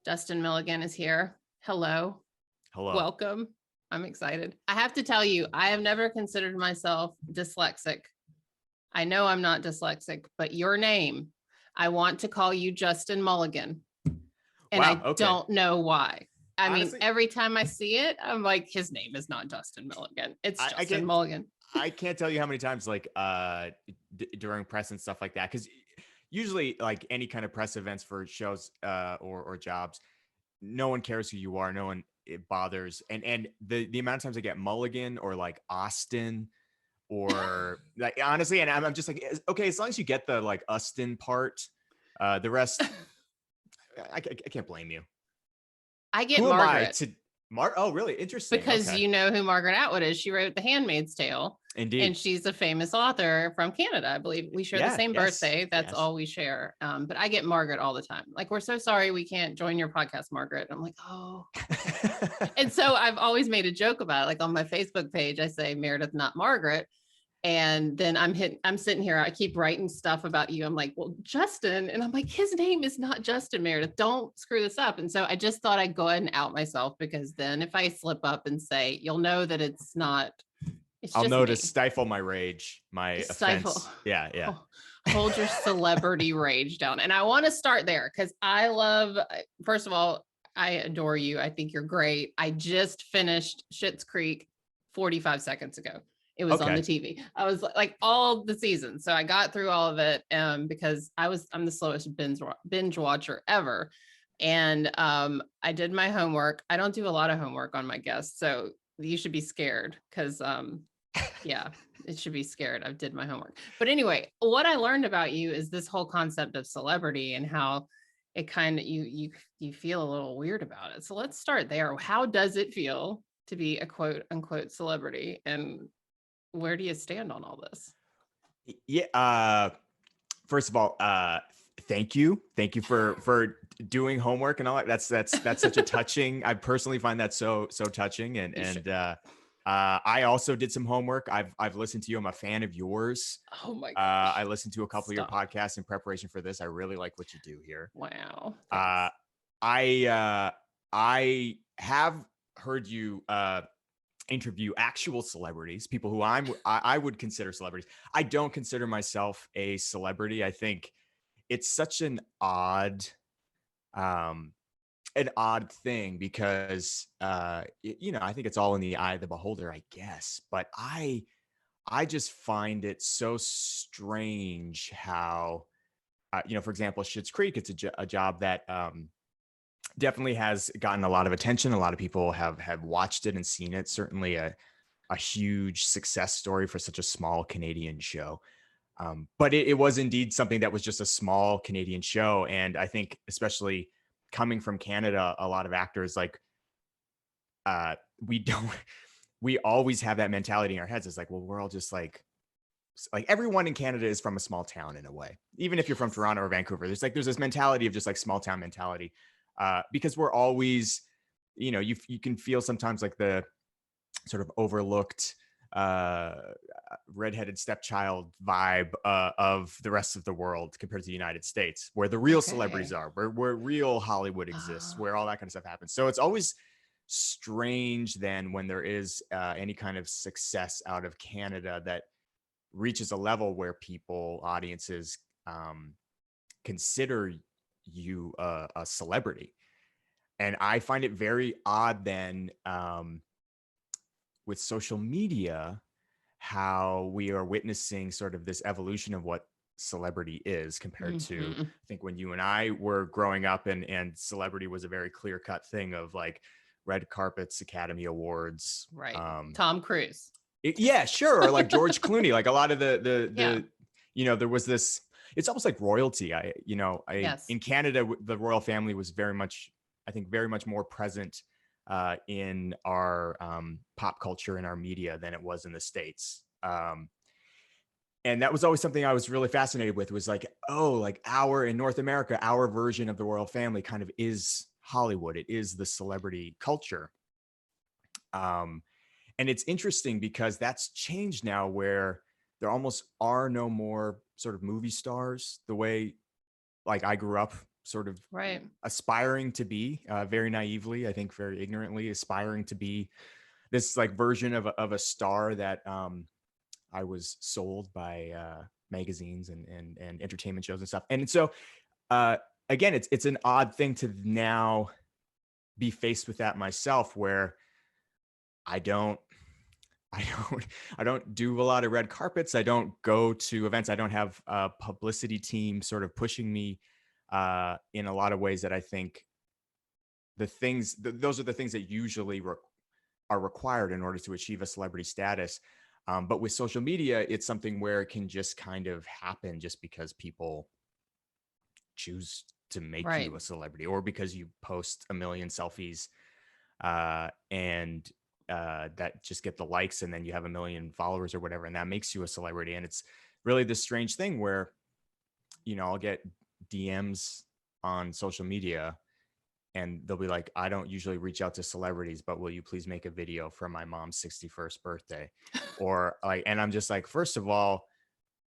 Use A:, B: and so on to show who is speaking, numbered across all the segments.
A: Dustin Milligan is here. Hello.
B: Hello.
A: Welcome. I'm excited. I have to tell you, I have never considered myself dyslexic. I know I'm not dyslexic, but your name, I want to call you Justin Mulligan. And
B: Wow,
A: I
B: okay.
A: don't know why.
B: Honestly,
A: every time I see it, I'm like, his name is not Dustin Milligan. It's Justin Mulligan.
B: I can't tell you how many times during press and stuff like that, because usually like any kind of press events for shows or jobs, no one cares who you are. No one it bothers. And the amount of times I get Mulligan or like Austin or like honestly, and I'm just like, okay, as long as you get the like Austin part, the rest, I can't blame you.
A: I get
B: Who
A: Margaret.
B: am I to Oh, really? Interesting.
A: Because
B: okay.
A: you know who Margaret Atwood is. She wrote The Handmaid's Tale.
B: Indeed.
A: And she's a famous author from Canada. I believe we share the same birthday. That's all we share. But I get Margaret all the time. Like, we're so sorry we can't join your podcast, Margaret. I'm like, oh. Okay. And so I've always made a joke about it. Like on my Facebook page, I say Meredith, not Margaret. And then I'm sitting here, I keep writing stuff about you. I'm like, well, Justin. And I'm like, his name is not Justin Meredith. Don't screw this up. And so I just thought I'd go ahead and out myself, because then if I slip up and say, you'll know that it's not.
B: I'll know to stifle my rage, my offense. Yeah.
A: Hold your celebrity rage down. And I want to start there because first of all, I adore you. I think you're great. I just finished Schitt's Creek 45 seconds ago. It was on the TV. I was like all the seasons. So I got through all of it because I'm the slowest binge watcher ever. And I did my homework. I don't do a lot of homework on my guests. So you should be scared because yeah, it should be scared. I did my homework. But anyway, what I learned about you is this whole concept of celebrity and how it kind of you feel a little weird about it. So let's start there. How does it feel to be a quote unquote celebrity, and where do you stand on all this?
B: Yeah. First of all, thank you for doing homework and all that. That's such a touching. I personally find that so touching. And I also did some homework. I've listened to you. I'm a fan of yours.
A: Oh my gosh.
B: I listened to a couple of your podcasts in preparation for this. I really like what you do here.
A: Wow.
B: I have heard you interview actual celebrities, people who I would consider celebrities. I don't consider myself a celebrity. I think it's such an odd thing because I think it's all in the eye of the beholder, I guess. But I just find it so strange how for example, Schitt's Creek, it's a job that definitely has gotten a lot of attention. A lot of people have watched it and seen it. Certainly a huge success story for such a small Canadian show. But it was indeed something that was just a small Canadian show. And I think especially coming from Canada, a lot of actors we always have that mentality in our heads. It's like, well, we're all just like everyone in Canada is from a small town in a way. Even if you're from Toronto or Vancouver, there's this mentality of just like small town mentality. Because we're always, you can feel sometimes like the sort of overlooked redheaded stepchild vibe of the rest of the world compared to the United States, where the real celebrities are, where real Hollywood exists, where all that kind of stuff happens. So it's always strange then when there is any kind of success out of Canada that reaches a level where audiences consider you a celebrity. And I find it very odd then with social media how we are witnessing sort of this evolution of what celebrity is compared to I think when you and I were growing up and celebrity was a very clear-cut thing of like red carpets, Academy Awards,
A: right? Tom Cruise.
B: Sure. Or like George Clooney, like a lot of the there was this, it's almost like royalty. In Canada, the royal family was very much more present in our pop culture and our media than it was in the States. And that was always something I was really fascinated with, was like, in North America, our version of the royal family kind of is Hollywood. It is the celebrity culture. And it's interesting because that's changed now, where there almost are no more sort of movie stars the way like I grew up sort of
A: Right.
B: aspiring to be, very naively, I think very ignorantly aspiring to be this like version of a star that I was sold by magazines and entertainment shows and stuff. And so again, it's an odd thing to now be faced with that myself, where I don't I don't I don't do a lot of red carpets. I don't go to events. I don't have a publicity team sort of pushing me in a lot of ways that I think those are the things that usually are required in order to achieve a celebrity status. But with social media, it's something where it can just kind of happen just because people choose to make
A: Right.
B: you a celebrity, or because you post a million selfies and that just get the likes, and then you have a million followers or whatever, and that makes you a celebrity. And it's really this strange thing where, I'll get DMs on social media and they'll be like, I don't usually reach out to celebrities, but will you please make a video for my mom's 61st birthday? Or like, and I'm just like, first of all,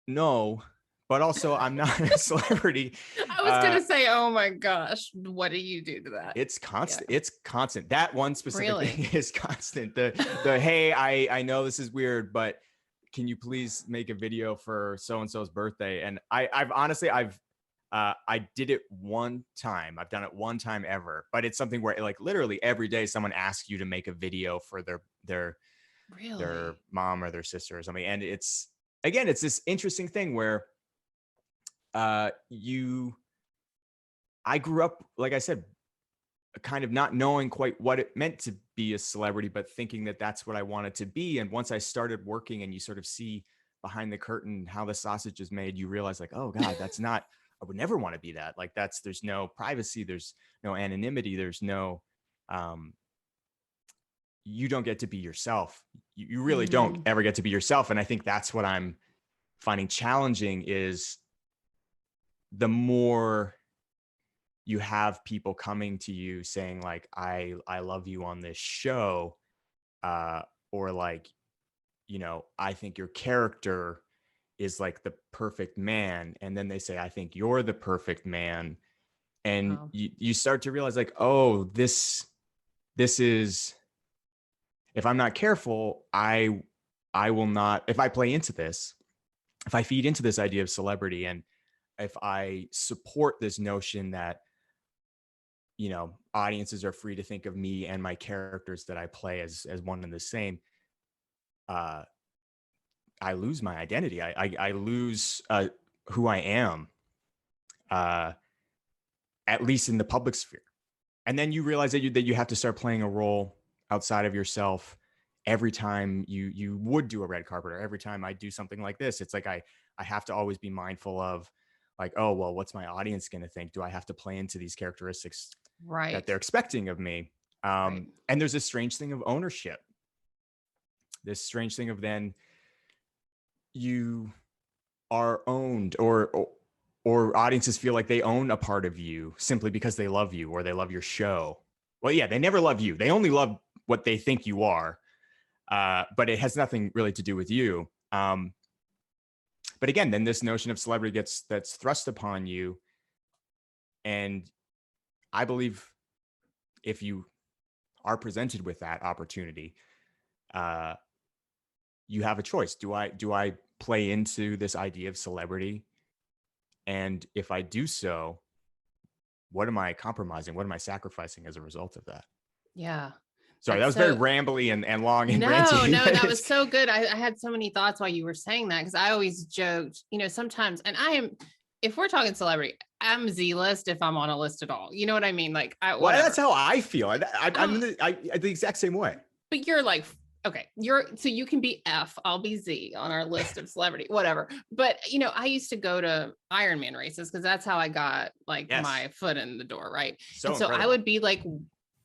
B: no, but also I'm not a celebrity.
A: I was gonna say, oh my gosh, what do you do to that?
B: It's constant.
A: Yeah.
B: It's constant. That one specific
A: Really?
B: thing is constant. The hey, I know this is weird, but can you please make a video for so and so's birthday? And I've honestly I did it one time. I've done it one time ever, but it's something where like literally every day someone asks you to make a video for their
A: Really?
B: mom or their sister or something. And it's this interesting thing where I grew up, like I said, kind of not knowing quite what it meant to be a celebrity, but thinking that that's what I wanted to be. And once I started working and you sort of see behind the curtain how the sausage is made, you realize like, oh God, that's not, I would never want to be that. Like there's no privacy. There's no anonymity. There's no, you don't get to be yourself. You really don't ever get to be yourself. And I think that's what I'm finding challenging is the more you have people coming to you saying like, I love you on this show, or like, I think your character is like the perfect man. And then they say, I think you're the perfect man. And
A: Wow.
B: you start to realize like, oh, this is, if I'm not careful, I will not, if I play into this, if I feed into this idea of celebrity, and if I support this notion that, audiences are free to think of me and my characters that I play as one and the same, I lose my identity. I lose who I am, at least in the public sphere. And then you realize that you have to start playing a role outside of yourself every time you would do a red carpet, or every time I do something like this. It's like I have to always be mindful of like, oh, well, what's my audience going to think? Do I have to play into these characteristics that they're expecting of me? And there's this strange thing of ownership, this strange thing of then you are owned, or audiences feel like they own a part of you simply because they love you or they love your show. Well, yeah, they never love you. They only love what they think you are. But it has nothing really to do with you. But again, then this notion of celebrity that's thrust upon you. And I believe if you are presented with that opportunity, you have a choice. Do I play into this idea of celebrity? And if I do so, what am I compromising? What am I sacrificing as a result of that?
A: Yeah.
B: Sorry, that was very rambly and long and
A: no,
B: ranty.
A: No, that was so good. I had so many thoughts while you were saying that, because I always joked, sometimes, and if we're talking celebrity, I'm Z-list if I'm on a list at all. You know what I mean? Like,
B: well, that's how I feel. I'm the exact same way.
A: But you're like, okay, so you can be F, I'll be Z on our list of celebrity, whatever. But I used to go to Ironman races because that's how I got like my foot in the door, right? So I would be like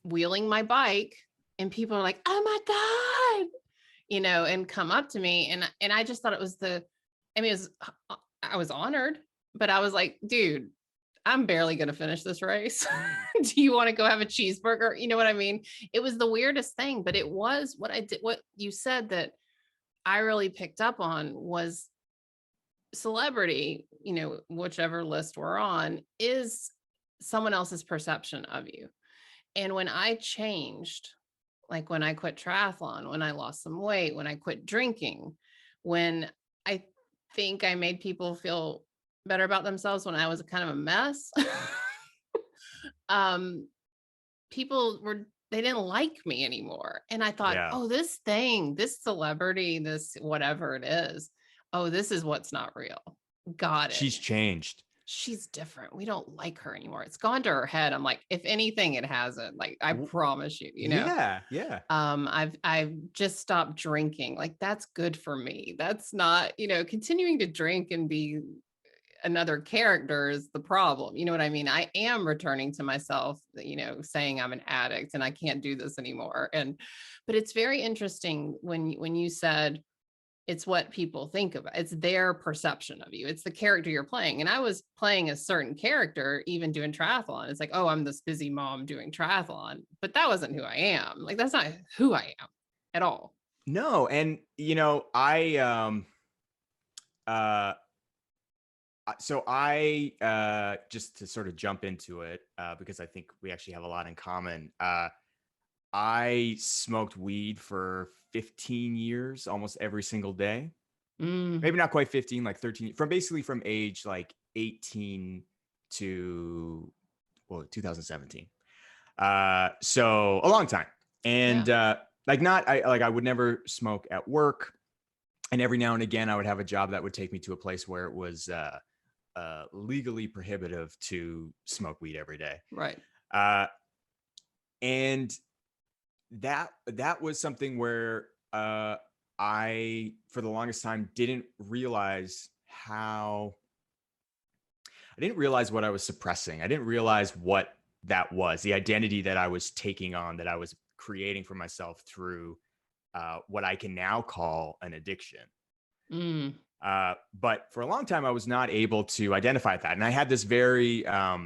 A: wheeling my bike, and people are like, oh my God, and come up to me. And I just thought it was I was honored, but I was like, dude, I'm barely going to finish this race. Do you want to go have a cheeseburger? You know what I mean? It was the weirdest thing, but it was what I did. What you said that I really picked up on was celebrity, whichever list we're on, is someone else's perception of you. And when I changed, like when I quit triathlon, when I lost some weight, when I quit drinking, when I think I made people feel better about themselves when I was kind of a mess, um, people they didn't like me anymore. And I thought,
B: Yeah.
A: oh, this thing, this celebrity, this whatever it is, oh, this is what's not real. Got it.
B: She's changed.
A: She's different. We don't like her anymore. It's gone to her head. I'm like, if anything, it hasn't. Like, I promise you,
B: Yeah. Yeah.
A: I've just stopped drinking. Like, that's good for me. That's not, continuing to drink and be another character is the problem. You know what I mean? I am returning to myself, saying I'm an addict and I can't do this anymore. But it's very interesting when you said it's what people think about. It's their perception of you. It's the character you're playing. And I was playing a certain character, even doing triathlon. It's like, oh, I'm this busy mom doing triathlon, but that wasn't who I am. Like, that's not who I am at all.
B: No. And, uh, so I just to sort of jump into it, because I think we actually have a lot in common. I smoked weed for 15 years, almost every single day. Maybe not quite 15, like 13, from age like 18 to 2017. So a long time. And I would never smoke at work. And every now and again, I would have a job that would take me to a place where it was legally prohibitive to smoke weed every day.
A: Right.
B: And that was something where I, for the longest time, didn't realize what I was suppressing. I didn't realize what that was, the identity that I was taking on, that I was creating for myself through what I can now call an addiction. But for a long time, I was not able to identify that. And I had this very, I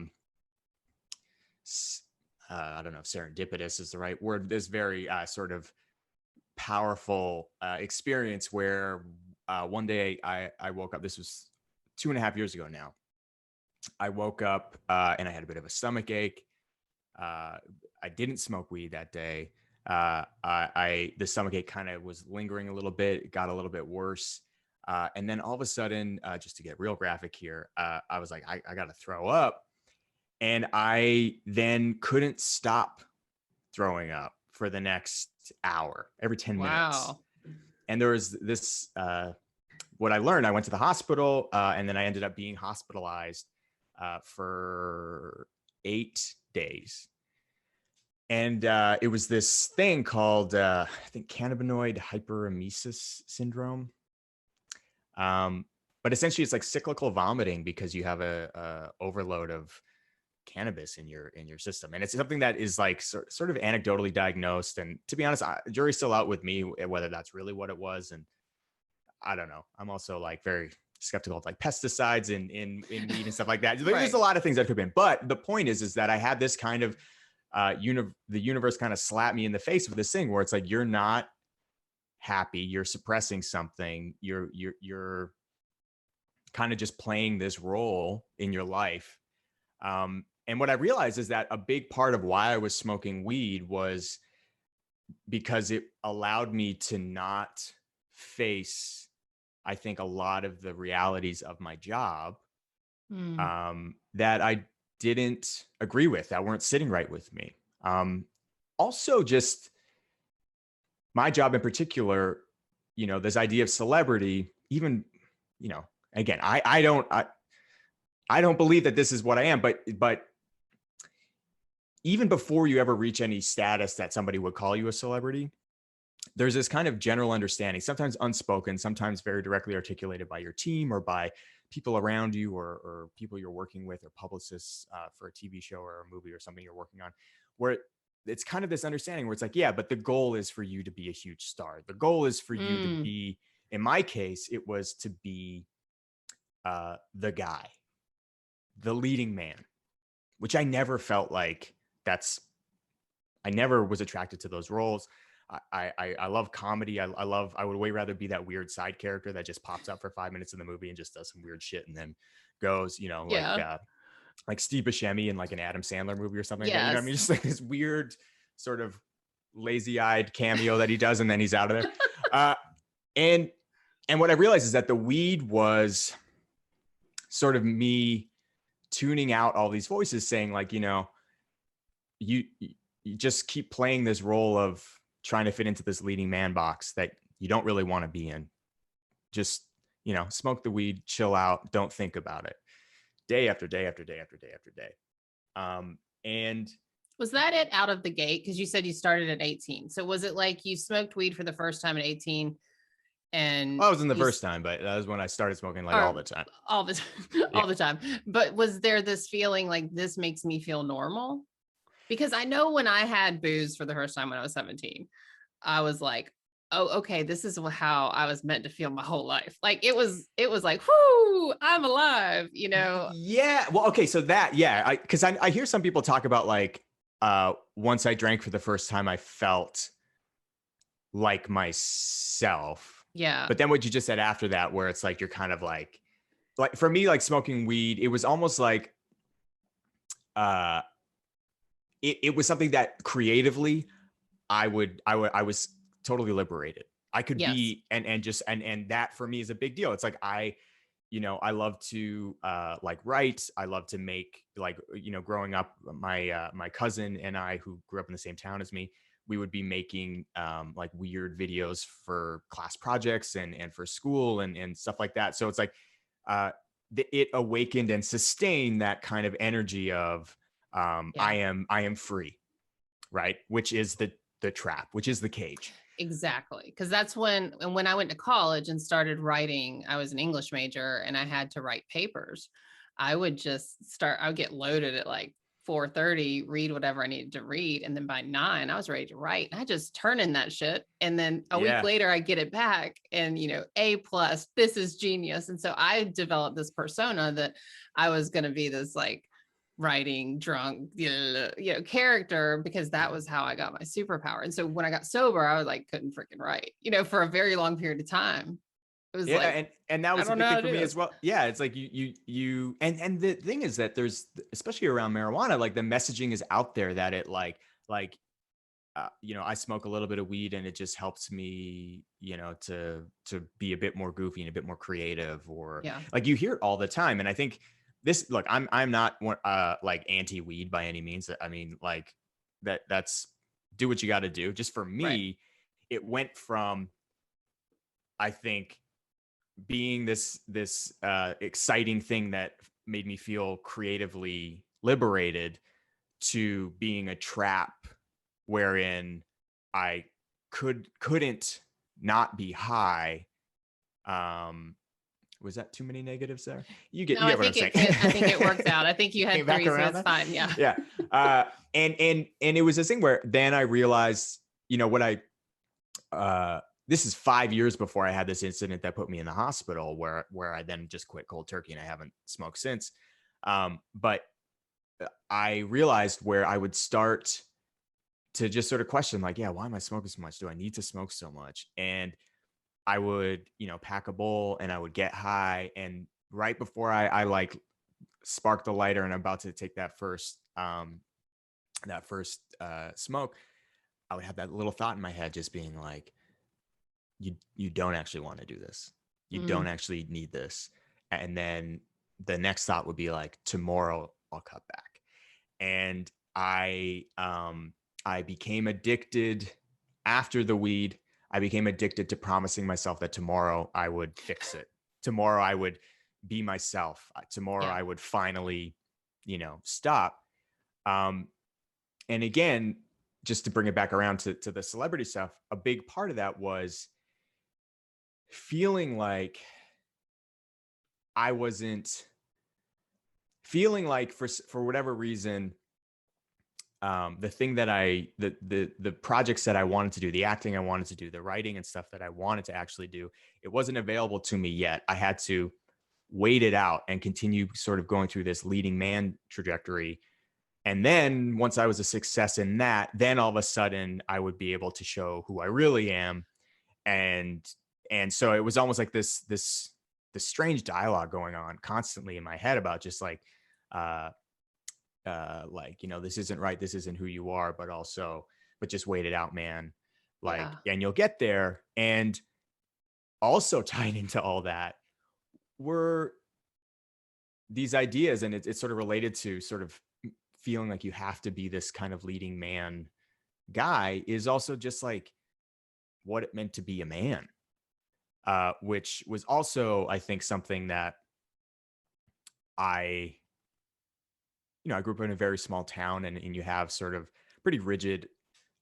B: don't know if serendipitous is the right word, this very sort of powerful experience where one day I woke up. This was 2.5 years ago now. I woke up and I had a bit of a stomach ache. I didn't smoke weed that day. The stomach ache kind of was lingering a little bit. It got a little bit worse. And then all of a sudden, just to get real graphic here, I was like, I got to throw up. And I then couldn't stop throwing up for the next hour, every 10 minutes. And there was this, what I learned, I went to the hospital and then I ended up being hospitalized for 8 days. And it was this thing called, I think, cannabinoid hyperemesis syndrome. But essentially it's like cyclical vomiting because you have a overload of cannabis in your system. And it's something that is like sort of anecdotally diagnosed. And to be honest, jury's still out with me whether that's really what it was. And I don't know. I'm also like very skeptical of like pesticides in meat and stuff like that. There's a lot of things that could have been. But the point is that I had this kind of the universe kind of slapped me in the face with this thing where it's like, you're not happy, you're suppressing something, you're kind of just playing this role in your life. And what I realized is that a big part of why I was smoking weed was because it allowed me to not face, I think, a lot of the realities of my job that I didn't agree with, that weren't sitting right with me. Also, just my job in particular, this idea of celebrity, even, again, I don't believe that this is what I am, but even before you ever reach any status that somebody would call you a celebrity, there's this kind of general understanding, sometimes unspoken, sometimes very directly articulated by your team or by people around you or people you're working with or publicists for a TV show or a movie or something you're working on, where it's kind of this understanding where it's like, yeah, but the goal is for you to be a huge star. The goal is for you to be, in my case, it was to be the guy, the leading man, which I never felt like I never was attracted to those roles. I love comedy. I would way rather be that weird side character that just pops up for 5 minutes in the movie and just does some weird shit and then goes, like Steve Buscemi in like an Adam Sandler movie or something like that. You know what I mean?
A: Yes.
B: Just like this weird sort of lazy-eyed cameo that he does, and then he's out of there. Uh, and and what I realized is that the weed was sort of me tuning out all these voices saying like, you you just keep playing this role of trying to fit into this leading man box that you don't really want to be in. Just, smoke the weed, chill out, don't think about it. Day after day after day after day after day. And
A: Was that it out of the gate? Because you said you started at 18. So was it like you smoked weed for the first time at 18 and
B: well, that wasn't the first time, but that was when I started smoking like all the time.
A: All the all the time. But was there this feeling like this makes me feel normal? Because I know when I had booze for the first time when I was 17, I was like, oh, okay, this is how I was meant to feel my whole life. Like it was like, whoo, I'm alive,
B: Yeah. Well, okay. So that, yeah, because I hear some people talk about like, once I drank for the first time, I felt like myself.
A: Yeah.
B: But then what you just said after that, where it's like, you're kind of like for me, like smoking weed, it was almost like, it was something that creatively I was totally liberated. I could
A: Yes.
B: be, and that for me is a big deal. It's like, I love to like write. I love to make, like, growing up, my cousin and I, who grew up in the same town as me, we would be making like weird videos for class projects and for school and stuff like that. So it's like it awakened and sustained that kind of energy of
A: Yeah.
B: I am free, right? Which is the trap, which is the cage.
A: Exactly. Because that's when I went to college and started writing, I was an English major and I had to write papers. I would get loaded at like 4:30, read whatever I needed to read. And then by 9, I was ready to write. And I just turn in that shit. And then a week later, I get it back and, A+, this is genius. And so I developed this persona that I was going to be this like writing drunk character, because that was how I got my superpower. And so when I got sober, I was like couldn't freaking write for a very long period of time. It was
B: and that was a big thing for me as well. Yeah, it's like you and the thing is that there's, especially around marijuana, like the messaging is out there that it like I smoke a little bit of weed and it just helps me, to be a bit more goofy and a bit more creative, or like you hear it all the time. And I think look, I'm not like anti-weed by any means. I mean, like that's do what you got to do. Just for me, it went from, I think, being this exciting thing that made me feel creatively liberated, to being a trap wherein I couldn't not be high. Was that too many negatives there? You get what I'm saying.
A: I think it worked out. I think you had 3, so it's fine. Yeah.
B: Yeah. And it was this thing where then I realized, this is 5 years before I had this incident that put me in the hospital, where I then just quit cold turkey and I haven't smoked since. But I realized where I would start to just sort of question, like, yeah, why am I smoking so much? Do I need to smoke so much? And I would, pack a bowl and I would get high. And right before I like sparked the lighter and I'm about to take that first smoke, I would have that little thought in my head just being like, you don't actually want to do this. You don't actually need this. And then the next thought would be like, tomorrow I'll cut back. And I became addicted after the weed. I became addicted to promising myself that tomorrow I would fix it. Tomorrow I would be myself. Tomorrow I would finally, stop. And again, just to bring it back around to the celebrity stuff, a big part of that was feeling like I wasn't feeling like for whatever reason, the thing that the projects that I wanted to do, the acting I wanted to do, the writing and stuff that I wanted to actually do, it wasn't available to me yet. I had to wait it out and continue sort of going through this leading man trajectory. And then once I was a success in that, then all of a sudden I would be able to show who I really am. And so it was almost like this strange dialogue going on constantly in my head about just like, like, this isn't right, this isn't who you are, but just wait it out, man. Like,
A: Yeah.
B: and you'll get there. And also tied into all that were these ideas, and it's sort of related to sort of feeling like you have to be this kind of leading man guy, is also just like what it meant to be a man, which was also, I think, something that I, I grew up in a very small town, and you have sort of pretty rigid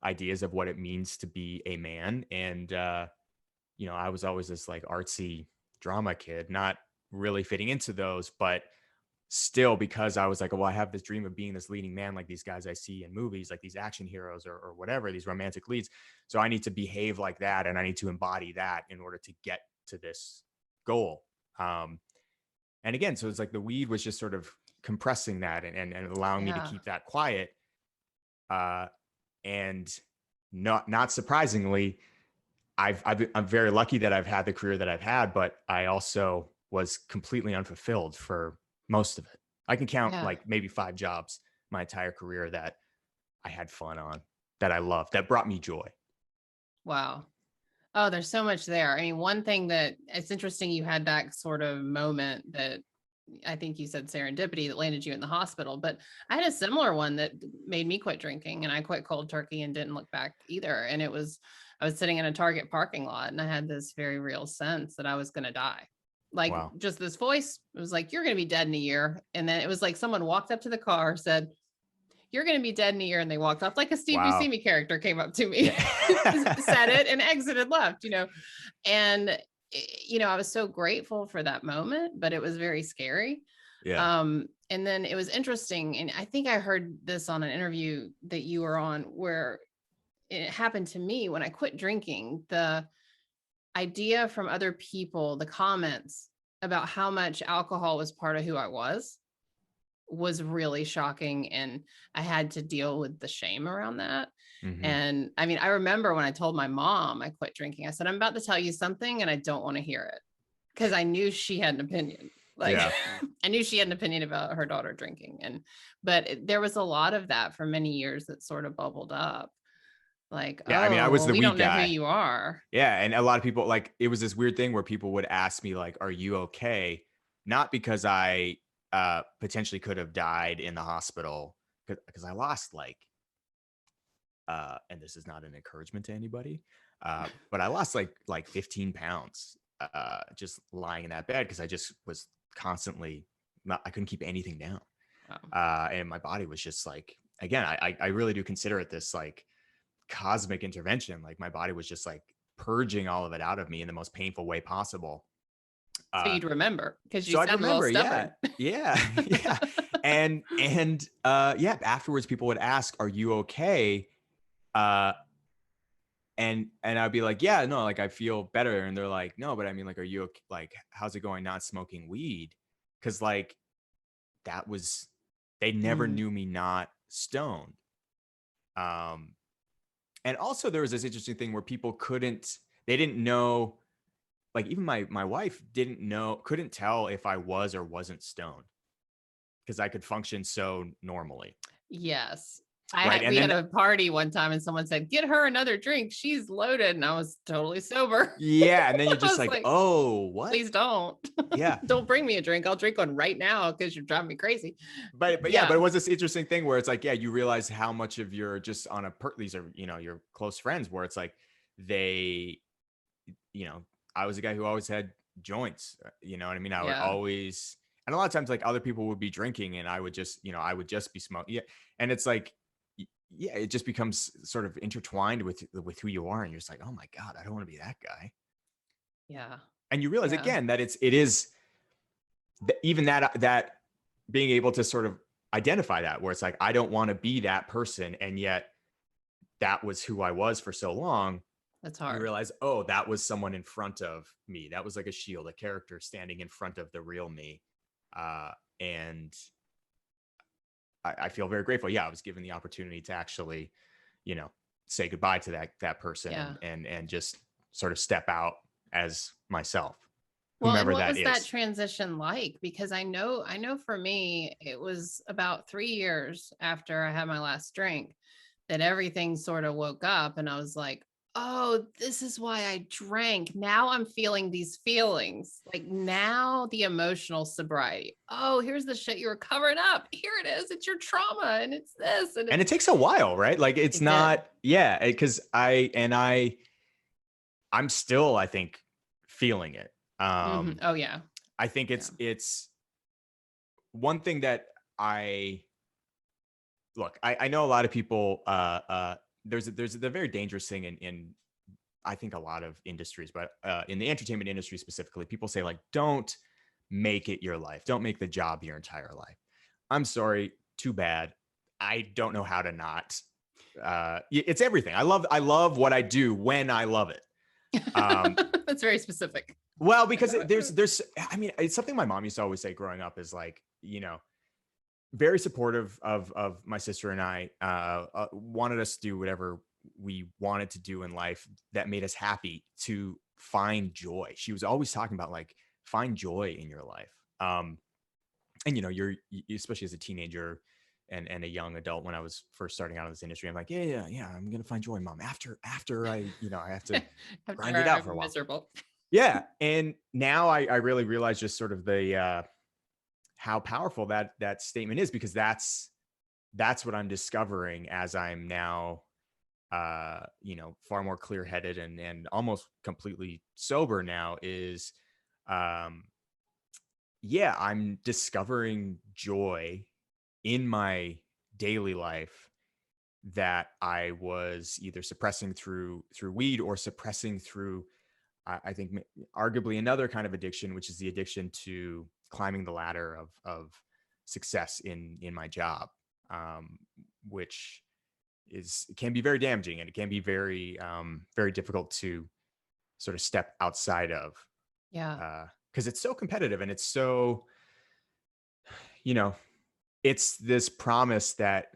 B: ideas of what it means to be a man. And, I was always this like artsy drama kid, not really fitting into those, but still, because I was like, well, I have this dream of being this leading man, like these guys I see in movies, like these action heroes or whatever, these romantic leads. So I need to behave like that, and I need to embody that in order to get to this goal. And again, so it's like the weed was just sort of compressing that and allowing me to
A: Yeah.
B: keep that quiet. And not surprisingly, I'm very lucky that I've had the career that I've had, but I also was completely unfulfilled for most of it. I can count
A: Yeah.
B: like maybe 5 jobs my entire career that I had fun on, that I loved, that brought me joy.
A: Wow. Oh, there's so much there. I mean, one thing that it's interesting, you had that sort of moment that I think you said serendipity that landed you in the hospital, but I had a similar one that made me quit drinking, and I quit cold turkey and didn't look back either. And I was sitting in a Target parking lot, and I had this very real sense that I was going to die. Like,
B: Wow.
A: just this voice, it was like, you're going to be dead in a year. And then it was like someone walked up to the car, said, you're going to be dead in a year. And they walked off, like a Steve
B: Wow.
A: Buscemi character came up to me,
B: Yeah.
A: said it, and exited, left, and, I was so grateful for that moment, but it was very scary.
B: Yeah.
A: And then it was interesting. And I think I heard this on an interview that you were on, where it happened to me when I quit drinking. The idea from other people, the comments about how much alcohol was part of who I was really shocking. And I had to deal with the shame around that.
B: Mm-hmm.
A: And I mean, I remember when I told my mom I quit drinking, I said, I'm about to tell you something and I don't want to hear it, because I knew she had an opinion. Like,
B: Yeah.
A: I knew she had an opinion about her daughter drinking. But there was a lot of that for many years that sort of bubbled up. Like,
B: Yeah. I mean, I
A: oh,
B: was
A: well,
B: the
A: we
B: weed
A: don't know who
B: guy.
A: you are.
B: Yeah. And a lot of people, like, it was this weird thing where people would ask me, like, are you okay? Not because I potentially could have died in the hospital, because I lost and this is not an encouragement to anybody, but I lost like 15 pounds just lying in that bed, because I just was constantly I couldn't keep anything down.
A: Wow.
B: And my body was just like, again, I really do consider it this like cosmic intervention. Like, my body was just like purging all of it out of me in the most painful way possible.
A: So you'd remember, because you
B: So I'd
A: sound a little
B: remember,
A: stubborn.
B: yeah. And yeah, afterwards people would ask, are you okay? And I'd be like, yeah, no, like I feel better. And they're like, no, but I mean, like, are you okay? Like, how's it going not smoking weed? Because like that was, they never knew me not stoned. And also there was this interesting thing where people they didn't know, like even my wife couldn't tell if I was or wasn't stoned, because I could function so normally.
A: Yes.
B: Right. And
A: We had
B: then,
A: a party one time and someone said, get her another drink, she's loaded. And I was totally sober.
B: yeah. And then you're
A: I
B: just
A: was
B: like,
A: like,
B: oh, what?
A: please don't.
B: Yeah.
A: Don't bring me a drink. I'll drink one right now because you're driving me crazy.
B: But yeah, but it was this interesting thing where it's like, yeah, you realize how much of your just on these are, your close friends, where it's like they, I was a guy who always had joints, you know what I mean? I would
A: Yeah.
B: always, and a lot of times like other people would be drinking and I would just, I would just be smoking. Yeah. And it's like, yeah, it just becomes sort of intertwined with who you are. And you're just like, oh my God, I don't want to be that guy.
A: Yeah.
B: And you realize
A: Yeah.
B: again that it is even that being able to sort of identify that, where it's like, I don't want to be that person. And yet that was who I was for so long.
A: That's hard.
B: You realize, oh, that was someone in front of me. That was like a shield, a character standing in front of the real me. And I feel very grateful. Yeah, I was given the opportunity to actually, say goodbye to that person,
A: Yeah.
B: and just sort of step out as myself.
A: Well, and
B: whomever
A: what
B: that
A: was that
B: is.
A: transition like? Because I know for me, it was about 3 years after I had my last drink that everything sort of woke up and I was like, oh, this is why I drank. Now I'm feeling these feelings. Like now the emotional sobriety. Oh, here's the shit you were covering up. Here it is. It's your trauma and it's this and
B: And
A: it's
B: it takes a while, right? Like it's
A: it did.
B: not, yeah, because I'm still, I think, feeling it.
A: Oh yeah.
B: I think
A: Yeah.
B: it's one thing that I look. I know a lot of people. There's a very dangerous thing in I think a lot of industries, but in the entertainment industry specifically, people say like, don't make it your life. Don't make the job your entire life. I'm sorry, too bad. I don't know how to not. It's everything. I love what I do when I love it.
A: That's very specific.
B: Well, because there's I mean, it's something my mom used to always say growing up is like, very supportive of my sister and I, wanted us to do whatever we wanted to do in life that made us happy, to find joy. She was always talking about like, find joy in your life. And especially as a teenager and a young adult, when I was first starting out in this industry, I'm like, yeah, I'm gonna find joy, mom. After I have to grind
A: After
B: it out for a
A: I'm
B: while.
A: miserable.
B: Yeah. And now I really realize just sort of the how powerful that statement is, because that's what I'm discovering as I'm now far more clear-headed and almost completely sober now, is um yeah, I'm discovering joy in my daily life that I was either suppressing through weed, or suppressing through I think arguably another kind of addiction, which is the addiction to climbing the ladder of success in my job, which can be very damaging, and it can be very difficult to sort of step outside of,
A: Yeah.
B: because it's so competitive, and it's so, you know it's this promise that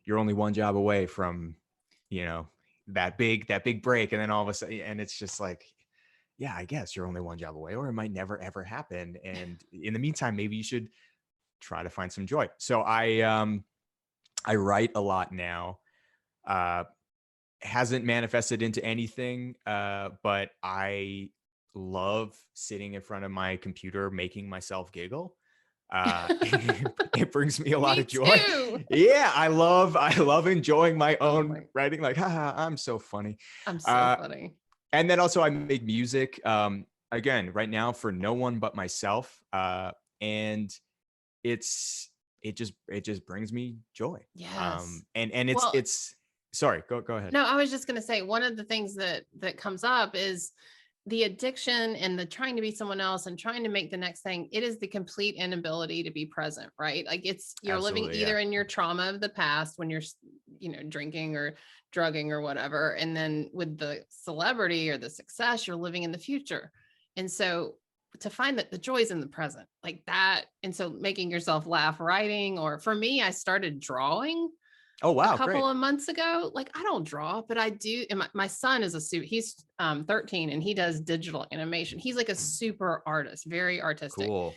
B: you're only one job away from, you know that big break, and then all of a sudden, and it's just like, yeah, I guess you're only one job away, or it might never ever happen. And in the meantime, maybe you should try to find some joy. So I write a lot now. Uh, hasn't manifested into anything, but I love sitting in front of my computer making myself giggle. It brings me a lot
A: Me
B: of joy.
A: too.
B: Yeah, I love enjoying my
A: Oh
B: own
A: my,
B: writing. Like, haha, I'm so funny.
A: I'm so
B: Uh,
A: funny.
B: and then also I make music. Again, right now for no one but myself. And it's it just brings me joy.
A: Yes.
B: And
A: Well,
B: it's sorry, go ahead.
A: no, I was just going to say one of the things that comes up is the addiction and the trying to be someone else and trying to make the next thing. It is the complete inability to be present, right? Like you're living
B: Absolutely, yeah.
A: either in your trauma of the past when you're, drinking or drugging or whatever. And then with the celebrity or the success, you're living in the future. And so to find that the joy is in the present, like that. And so making yourself laugh, writing, or for me, I started drawing
B: Oh
A: a
B: wow, great.
A: couple of months ago. Like I don't draw, but I do. And my son is he's 13 and he does digital animation. He's like a super artist, very artistic.
B: Cool.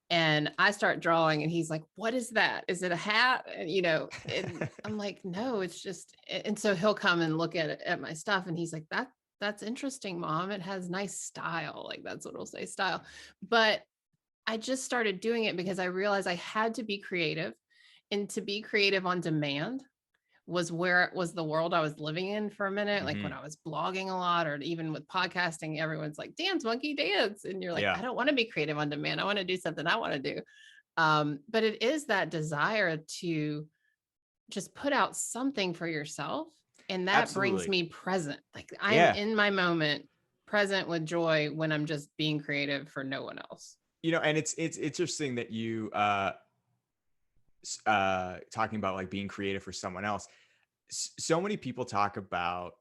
A: And I start drawing and he's like, what is that? Is it a hat? And I'm like, no, it's just, and so he'll come and look at my stuff and he's like, that's interesting, mom. It has nice style. Like that's what he'll say, style. But I just started doing it because I realized I had to be creative, and to be creative on demand was the world I was living in for a minute. Like when
B: Hmm.
A: I was blogging a lot, or even with podcasting, everyone's like, dance, monkey, dance. And you're like,
B: Yeah,
A: I don't want to be creative on demand. I want to do something I want to do. But it is that desire to just put out something for yourself. And that brings
B: absolutely.
A: me present. Like I am
B: Yeah.
A: in my moment, present with joy when I'm just being creative for no one else.
B: And it's interesting that you talking about like being creative for someone else. So many people talk about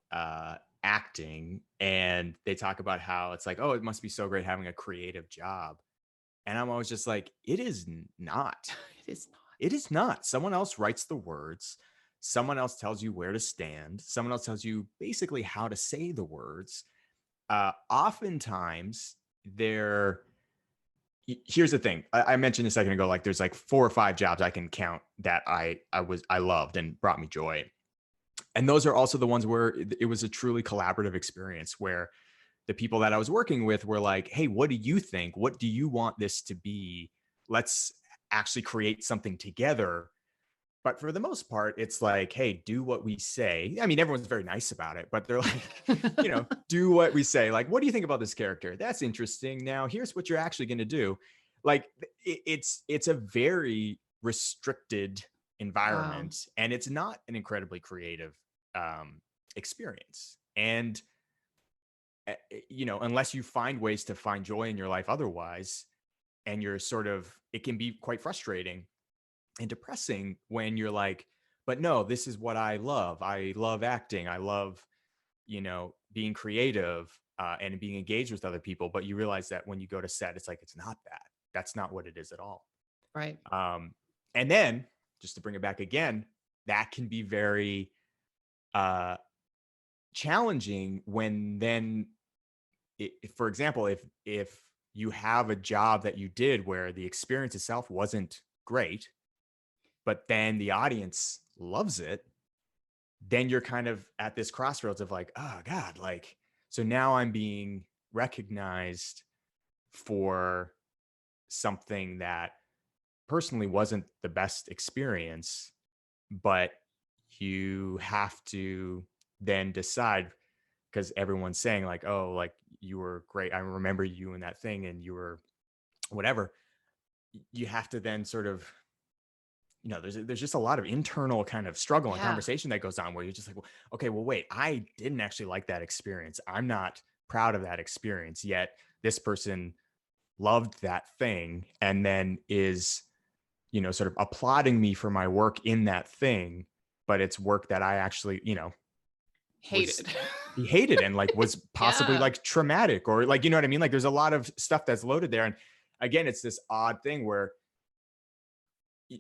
B: acting, and they talk about how it's like, oh, it must be so great having a creative job. And I'm always just like, it is not.
A: It is not.
B: It is not. Someone else writes the words. Someone else tells you where to stand. Someone else tells you basically how to say the words. Oftentimes, they're here's the thing. I mentioned a second ago, like there's like 4 or 5 jobs I can count that I loved and brought me joy. And those are also the ones where it was a truly collaborative experience, where the people that I was working with were like, hey, what do you think? What do you want this to be? Let's actually create something together. But for the most part, it's like, hey, do what we say. I mean, everyone's very nice about it, but they're like, do what we say. Like, what do you think about this character? That's interesting. Now, here's what you're actually going to do. Like, it's a very restricted
A: Wow.
B: environment, and it's not an incredibly creative experience. And unless you find ways to find joy in your life otherwise, and you're sort of, it can be quite frustrating and depressing when you're like, but no, this is what I love. I love acting. I love, being creative and being engaged with other people. But you realize that when you go to set, it's like, it's not that. That's not what it is at all.
A: Right.
B: And then just to bring it back again, that can be very challenging when then, for example, if you have a job that you did where the experience itself wasn't great, but then the audience loves it, then you're kind of at this crossroads of like, oh God, like, so now I'm being recognized for something that personally wasn't the best experience, but you have to then decide, because everyone's saying like, oh, like you were great. I remember you in that thing and you were whatever. You have to then sort of, there's just a lot of internal kind of struggle and
A: Yeah.
B: conversation that goes on where you're just like, well, okay, well, wait, I didn't actually like that experience. I'm not proud of that experience, yet this person loved that thing and then is, sort of applauding me for my work in that thing, but it's work that I actually, was
A: Hated.
B: he hated and like was possibly
A: Yeah.
B: like traumatic, or like, you know what I mean? Like there's a lot of stuff that's loaded there. And again, it's this odd thing where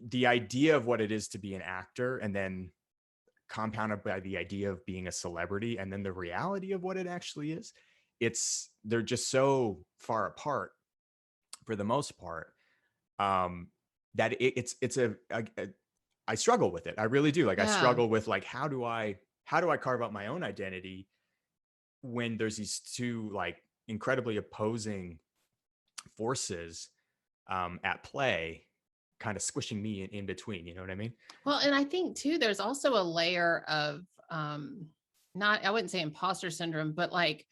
B: the idea of what it is to be an actor, and then compounded by the idea of being a celebrity, and then the reality of what it actually is, they're just so far apart for the most part, that I struggle with it. I really do. Like I
A: Yeah.
B: struggle with like, how do I carve out my own identity when there's these two like incredibly opposing forces at play, kind of squishing me in between. You know what I mean?
A: Well, and I think too, there's also a layer of not, I wouldn't say imposter syndrome, but like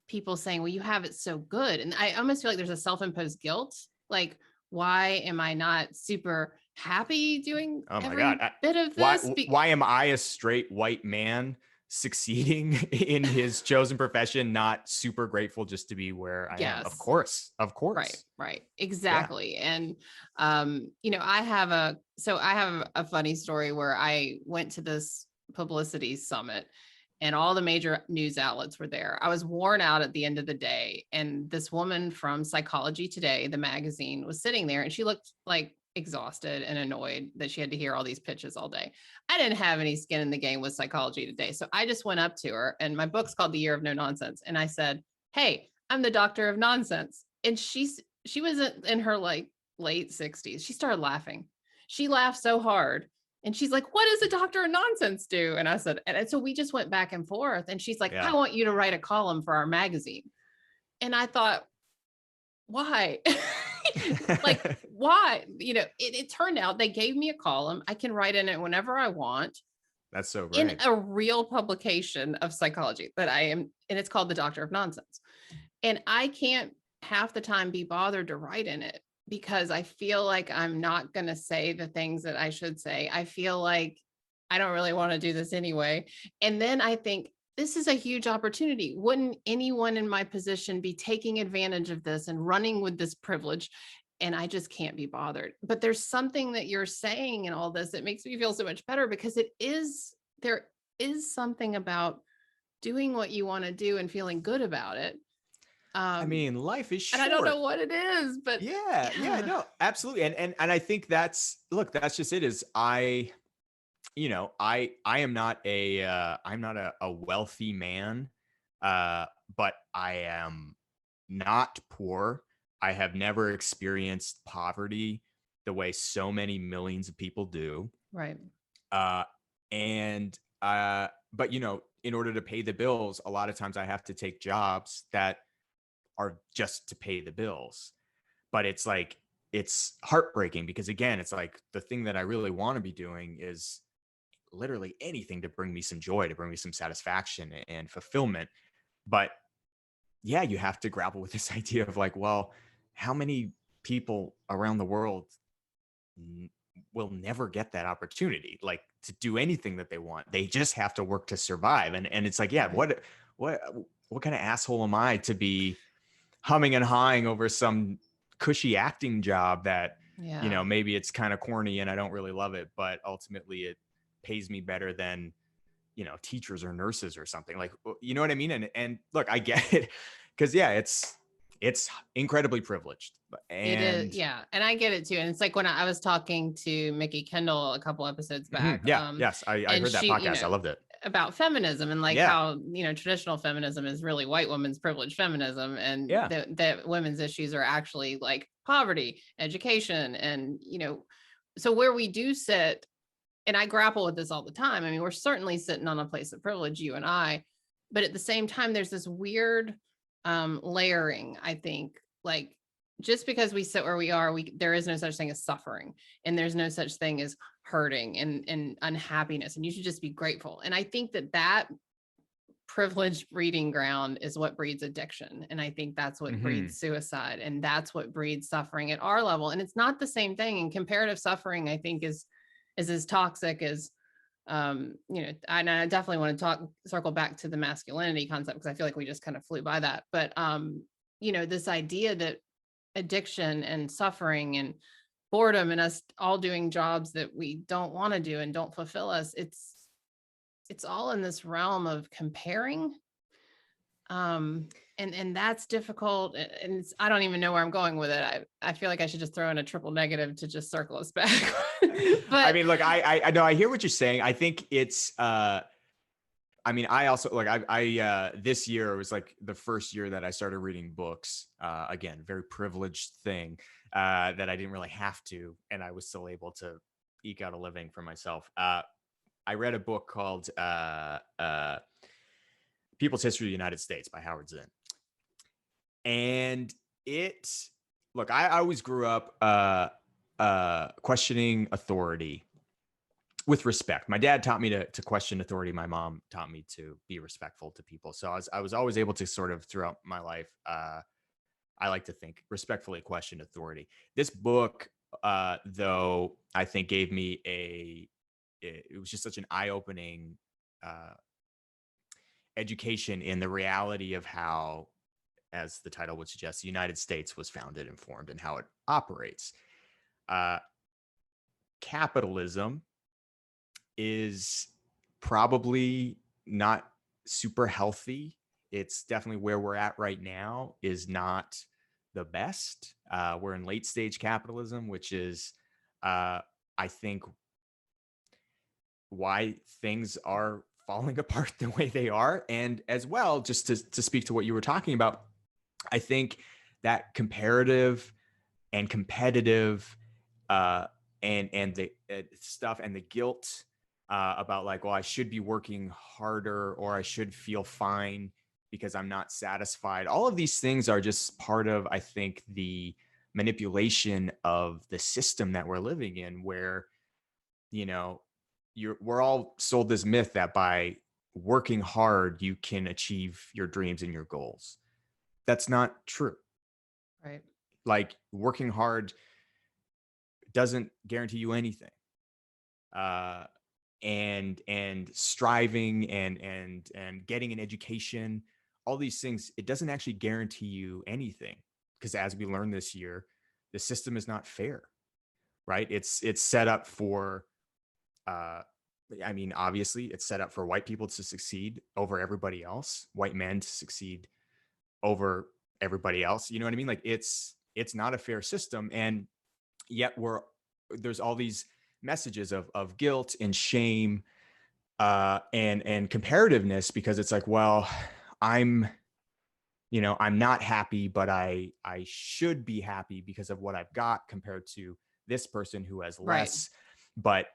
A: people saying, well, you have it so good. And I almost feel like there's a self-imposed guilt. Like, why am I not super happy doing
B: Oh my God.
A: every bit of
B: Why,
A: this?
B: why am I, a straight white man, succeeding in his chosen profession, not super grateful just to be where I am? Of
A: Yes.
B: course. Of
A: Right,
B: course.
A: right.
B: Yeah.
A: Exactly. And I have a funny story where I went to this publicity summit and all the major news outlets were there. I was worn out at the end of the day, and this woman from Psychology Today, the magazine, was sitting there and she looked like exhausted and annoyed that she had to hear all these pitches all day. I didn't have any skin in the game with Psychology Today. So I just went up to her, and my book's called The Year of No Nonsense. And I said, "Hey, I'm the doctor of nonsense." And she was in her like late 60s. She started laughing. She laughed so hard. And she's like, "What does a doctor of nonsense do?" And I said, and so we just went back and forth. And she's like, "I
B: Yeah.
A: want you to write a column for our magazine." And I thought, why? Like, why? It turned out they gave me a column. I can write in it whenever I want,
B: That's so
A: in
B: great.
A: a real publication of psychology that I am, and it's called The Doctor of Nonsense. And I can't half the time be bothered to write in it because I feel like I'm not going to say the things that I should say. I feel like I don't really want to do this anyway. And then I think this is a huge opportunity. Wouldn't anyone in my position be taking advantage of this and running with this privilege? And I just can't be bothered. But there's something that you're saying in all this that makes me feel so much better, because there is something about doing what you want to do and feeling good about it.
B: I mean, life is
A: And I don't know
B: short.
A: what it is, but
B: Yeah,
A: yeah.
B: no, absolutely. And I think that's just it. Is I am not a wealthy man, but I am not poor. I have never experienced poverty the way so many millions of people do.
A: Right.
B: Uh, but in order to pay the bills, a lot of times I have to take jobs that are just to pay the bills. But it's like, it's heartbreaking because again, it's like the thing that I really want to be doing is literally anything to bring me some joy, to bring me some satisfaction and fulfillment. But yeah, you have to grapple with this idea of like, well, how many people around the world will never get that opportunity, like to do anything that they want. They just have to work to survive. And it's like, yeah,
A: Right.
B: what kind of asshole am I to be humming and hawing over some cushy acting job that,
A: Yeah.
B: maybe it's kind of corny and I don't really love it, but ultimately it pays me better than, teachers or nurses or something, like, you know what I mean? And look, I get it. Cause yeah, it's incredibly privileged.
A: It is,
B: And
A: yeah, and I get it too. And it's like when I was talking to Mickey Kendall a couple episodes back,
B: yeah, yes, I
A: and
B: heard that
A: she,
B: podcast. I loved it.
A: about feminism and like
B: Yeah.
A: how traditional feminism is really white women's privilege feminism, and
B: Yeah.
A: that women's issues are actually like poverty, education, and so where we do sit, and I grapple with this all the time. I mean, we're certainly sitting on a place of privilege, you and I, but at the same time, there's this weird layering, I think, like just because we sit where we are, there is no such thing as suffering, and there's no such thing as hurting and unhappiness, and you should just be grateful. And I think that privileged breeding ground is what breeds addiction, and I think that's what breeds suicide, and that's what breeds suffering at our level. And it's not the same thing. And comparative suffering, I think, is as toxic as I definitely want to circle back to the masculinity concept, because I feel like we just kind of flew by that. But this idea that addiction and suffering and boredom and us all doing jobs that we don't want to do and don't fulfill us, it's all in this realm of comparing. And that's difficult. And I don't even know where I'm going with it. I feel like I should just throw in a triple negative to just circle us back. But
B: I mean, look, I know, I hear what you're saying. I think it's, I mean, I also like, I this year was like the first year that I started reading books. Again, very privileged thing that I didn't really have to, and I was still able to eke out a living for myself. I read a book called People's History of the United States by Howard Zinn. And look, I always grew up questioning authority with respect. My dad taught me to question authority. My mom taught me to be respectful to people. So I was always able to sort of throughout my life, I like to think, respectfully question authority. This book, though, I think gave me it was just such an eye-opening education in the reality of how, as the title would suggest, the United States was founded and formed and how it operates. Capitalism is probably not super healthy. It's definitely where we're at right now is not the best. We're in late stage capitalism, which is, I think, why things are falling apart the way they are. And as well, just to speak to what you were talking about, I think that comparative and competitive and the stuff and the guilt about like, well, I should be working harder or I should feel fine because I'm not satisfied. All of these things are just part of, I think, the manipulation of the system that we're living in, where, we're all sold this myth that by working hard, you can achieve your dreams and your goals. That's not true.
A: right.
B: Like, working hard doesn't guarantee you anything. And striving and getting an education, all these things, it doesn't actually guarantee you anything, because as we learned this year, the system is not fair, right? It's set up for, I mean, obviously it's set up for white people to succeed over everybody else, white men to succeed over everybody else. You know what I mean? Like, it's not a fair system. And yet there's all these messages of guilt and shame and comparativeness, because it's like, well, I'm I'm not happy, but I should be happy because of what I've got compared to this person who has
A: Right.
B: less. But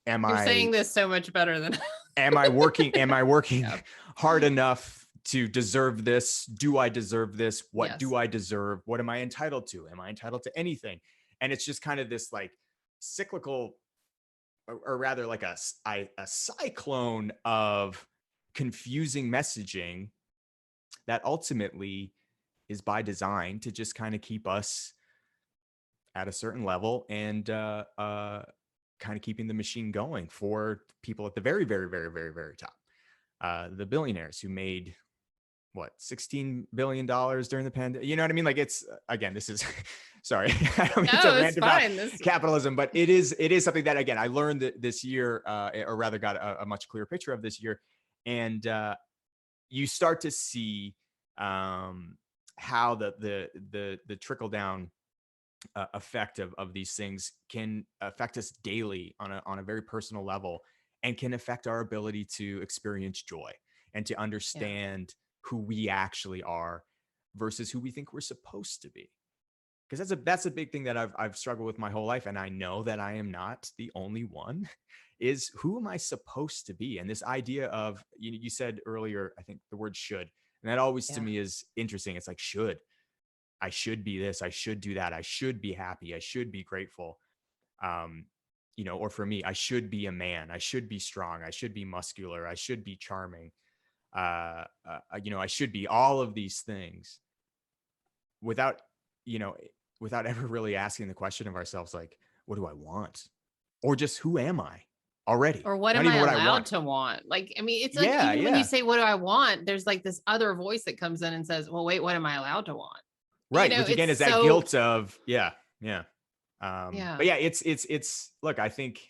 B: am
A: You're saying
B: I
A: this so much better than
B: am I working
A: yeah.
B: hard enough to deserve this? Do I deserve this? What
A: Yes.
B: do I deserve? What am I entitled to? Am I entitled to anything? And it's just kind of this like cyclical, or rather like a cyclone of confusing messaging that ultimately is by design to just kind of keep us at a certain level and kind of keeping the machine going for people at the very, very, very, very, very top. The billionaires who made what $16 billion during the pandemic. You know what I mean? Like it's again, this is sorry, I don't mean to
A: No, it's
B: rant about
A: fine. This
B: capitalism, but it is something that again I learned this year, or rather got a much clearer picture of this year, and you start to see how the trickle down effect of these things can affect us daily on a very personal level, and can affect our ability to experience joy and to
A: yeah.
B: understand who we actually are versus who we think we're supposed to be. Because that's a big thing that I've struggled with my whole life, and I know that I am not the only one. Is who am I supposed to be? And this idea of you said earlier, I think the word should, and that always to
A: Yeah.
B: me is interesting. It's like I should be this, I should do that, I should be happy, I should be grateful. Um, or for me, I should be a man, I should be strong, I should be muscular, I should be charming. I should be all of these things without, you know, without ever really asking the question of ourselves, like, what do I want? Or just who am I already?
A: Or what
B: Not
A: am I
B: even what I
A: allowed
B: want.
A: to want? Like, I mean, it's like
B: Yeah,
A: even when you
B: yeah.
A: say, what do I want? There's like this other voice that comes in and says, well, wait, what am I allowed to want?
B: Right. Which again
A: It's
B: is that
A: so,
B: guilt of, yeah, yeah.
A: yeah.
B: But yeah, it's look, I think,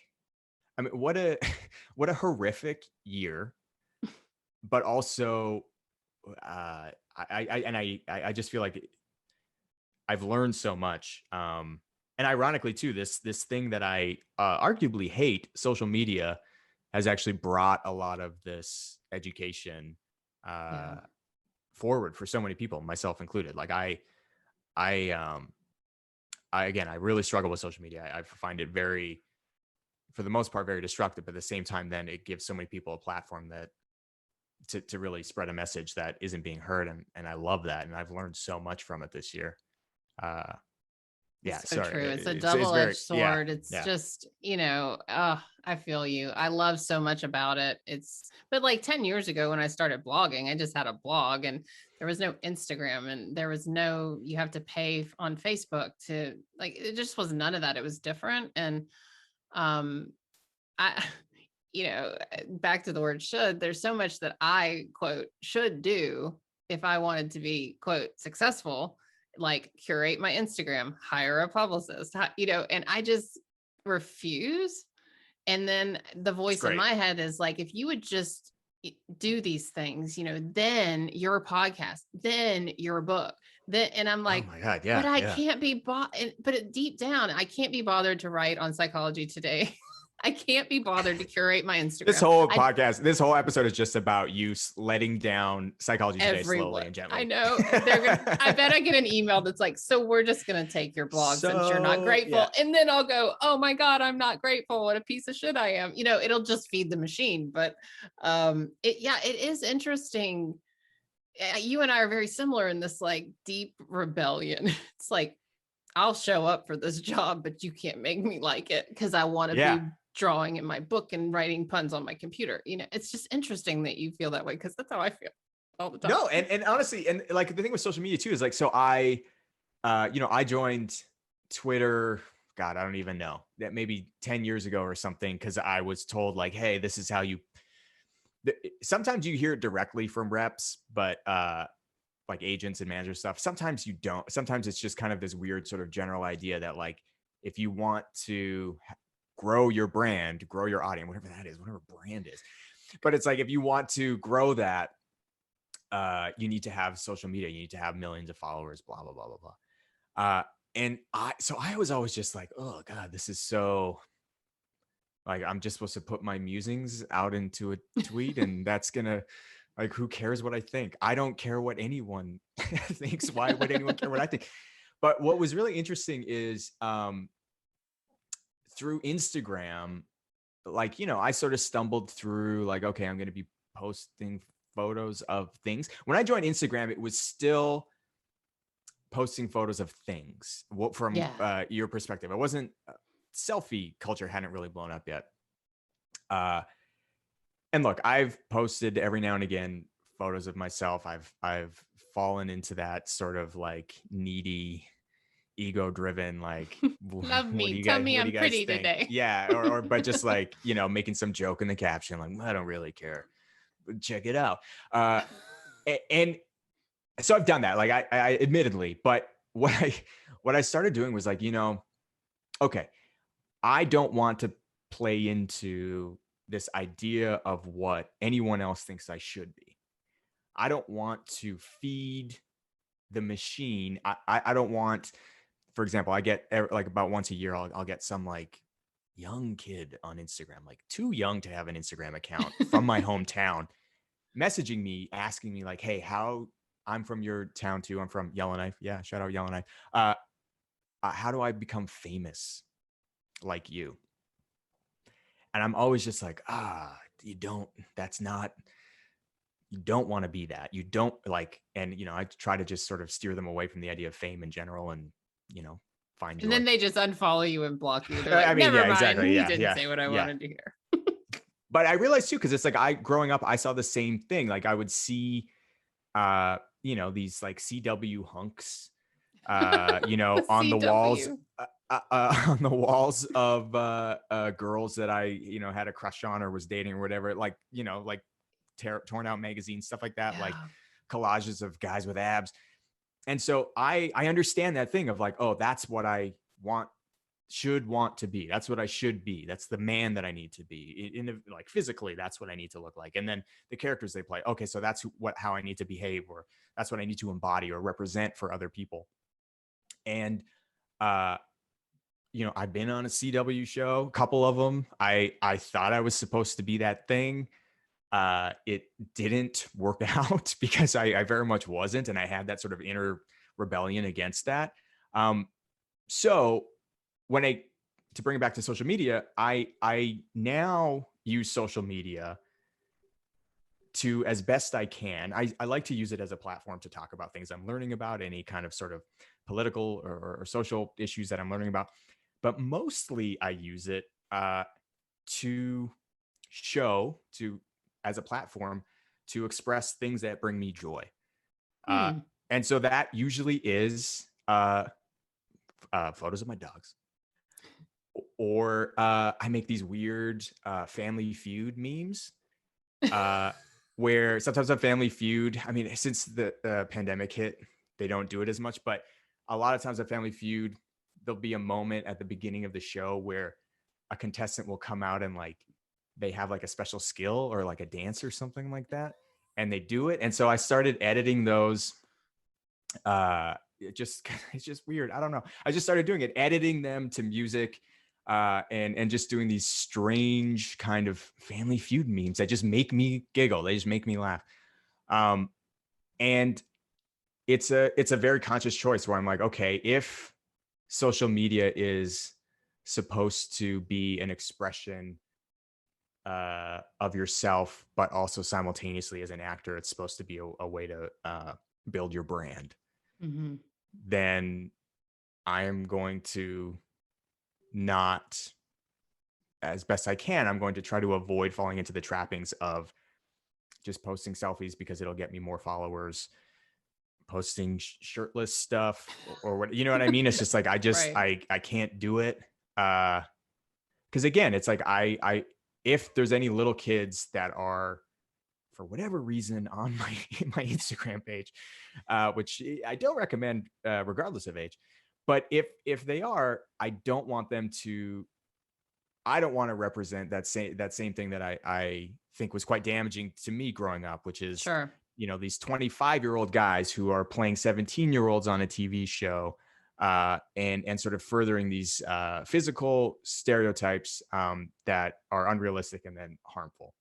B: I mean, what a what a horrific year, but also I just feel like I've learned so much. And ironically too, this thing that I arguably hate, social media, has actually brought a lot of this education
A: Yeah.
B: forward for so many people, myself included. Like I again, I really struggle with social media. I find it very, for the most part, very destructive. But at the same time, then it gives so many people a platform that to really spread a message that isn't being heard, and I love that, and I've learned so much from it this year. Uh, yeah,
A: It's so
B: sorry,
A: true. It's a
B: it's very
A: double-edged
B: yeah,
A: sword. It's
B: yeah.
A: just, I feel you. I love so much about it. But like 10 years ago when I started blogging, I just had a blog and there was no Instagram and there was no, you have to pay on Facebook to like, it just was none of that. It was different. And, um, I, back to the word should, there's so much that I quote should do if I wanted to be quote successful, like curate my Instagram, hire a publicist, and I just refuse. And then the
B: It's
A: voice in
B: great.
A: my head is like, if you would just do these things, then your podcast, then your book, then, and I'm
B: Oh
A: like,
B: my god,
A: but
B: yeah,
A: I
B: yeah.
A: can't be deep down, I can't be bothered to write on Psychology Today. I can't be bothered to curate my
B: This
A: Instagram.
B: whole podcast, this whole episode is just about you letting down Psychology Today
A: Everyone,
B: slowly and
A: I
B: gently.
A: know I bet I get an email that's like, so we're just going to take your blog since you're not
B: So
A: grateful.
B: yeah,
A: And then I'll go, oh my God, I'm not grateful. What a piece of shit I am. It'll just feed the machine. But it is interesting. You and I are very similar in this like deep rebellion. It's like, I'll show up for this job, but you can't make me like it because I want to
B: yeah.
A: be drawing in my book and writing puns on my computer. It's just interesting that you feel that way because that's how I feel all the time.
B: No, and honestly, and like the thing with social media too is like, so I joined Twitter. God, I don't even know, that maybe 10 years ago or something, because I was told like, hey, this is how you. Sometimes you hear it directly from reps, but like agents and manager stuff. Sometimes you don't. Sometimes it's just kind of this weird sort of general idea that like, if you want to grow your brand, grow your audience, whatever that is, whatever brand is. But it's like, if you want to grow that, you need to have social media, you need to have millions of followers, blah, blah, blah, blah, blah. And I was always just like, oh God, this is so like, I'm just supposed to put my musings out into a tweet and that's going to Like, who cares what I think? I don't care what anyone thinks. Why would anyone care what I think? But what was really interesting is through Instagram, like, I sort of stumbled through like, okay, I'm going to be posting photos of things. When I joined Instagram, it was still posting photos of things. What from
A: Yeah.
B: your perspective? It wasn't selfie culture hadn't really blown up yet. And look, I've posted every now and again photos of myself. I've fallen into that sort of like needy, ego driven, like,
A: Love
B: what
A: me.
B: do you
A: Tell
B: guys
A: me
B: what do
A: I'm
B: you guys
A: pretty
B: think?
A: today.
B: Yeah, or but just like, making some joke in the caption, like, I don't really care, but check it out. And so I've done that, like, I admittedly, but what I started doing was like, okay, I don't want to play into this idea of what anyone else thinks I should be. I don't want to feed the machine. I don't want, for example, I get like about once a year, I'll get some like young kid on Instagram, like too young to have an Instagram account from my hometown, messaging me, asking me like, hey, I'm from your town too. I'm from Yellowknife. Yeah. Shout out Yellowknife. How do I become famous like you? And I'm always just like, that's not, you don't want to be that. You don't like, and, I try to just sort of steer them away from the idea of fame in general and, find
A: And
B: joy.
A: then they just unfollow you and block you. They're like,
B: I mean,
A: never
B: yeah,
A: mind.
B: exactly.
A: He
B: Yeah.
A: didn't
B: Yeah.
A: say what I
B: Yeah.
A: wanted to hear.
B: But I realized too, because it's like growing up, I saw the same thing. Like I would see, these like CW hunks, on the walls,
A: CW.
B: on the walls of girls that I, had a crush on or was dating or whatever, like, like torn out magazines, stuff like that, like
A: Yeah.
B: collages of guys with abs. And so I understand that thing of like, oh, that's what I should want to be. That's what I should be. That's the man that I need to be like physically. That's what I need to look like. And then the characters they play. Okay, so that's how I need to behave, or that's what I need to embody or represent for other people. And I've been on a CW show, a couple of them. I thought I was supposed to be that thing. It didn't work out because I very much wasn't, and I had that sort of inner rebellion against that. So to bring it back to social media, I now use social media to, as best I can. I like to use it as a platform to talk about things I'm learning about, any kind of sort of political or social issues that I'm learning about. But mostly I use it to as a platform to express things that bring me joy. And so that usually is photos of my dogs. Or I make these weird Family Feud memes where sometimes on Family Feud, I mean, since the pandemic hit, they don't do it as much, but a lot of times on Family Feud, there'll be a moment at the beginning of the show where a contestant will come out and like they have like a special skill or like a dance or something like that, and they do it. And so I started editing those. It's just weird. I don't know. I just started doing it, editing them to music, and just doing these strange kind of Family Feud memes that just make me giggle. They just make me laugh. And it's a very conscious choice where I'm like, okay, if social media is supposed to be an expression of yourself, but also simultaneously as an actor, it's supposed to be a way to build your brand.
A: Mm-hmm.
B: Then I am going to not, as best I can, I'm going to try to avoid falling into the trappings of just posting selfies because it'll get me more followers, posting shirtless stuff or what, you know what I mean? It's just like,
A: Right.
B: I can't do it. Cause again, it's like, if there's any little kids that are for whatever reason on my Instagram page, which I don't recommend, regardless of age, but if they are, I don't want to represent that same thing that I think was quite damaging to me growing up, which is,
A: Sure.
B: these 25-year-old guys who are playing 17-year-olds on a TV show, and sort of furthering these physical stereotypes that are unrealistic and then harmful.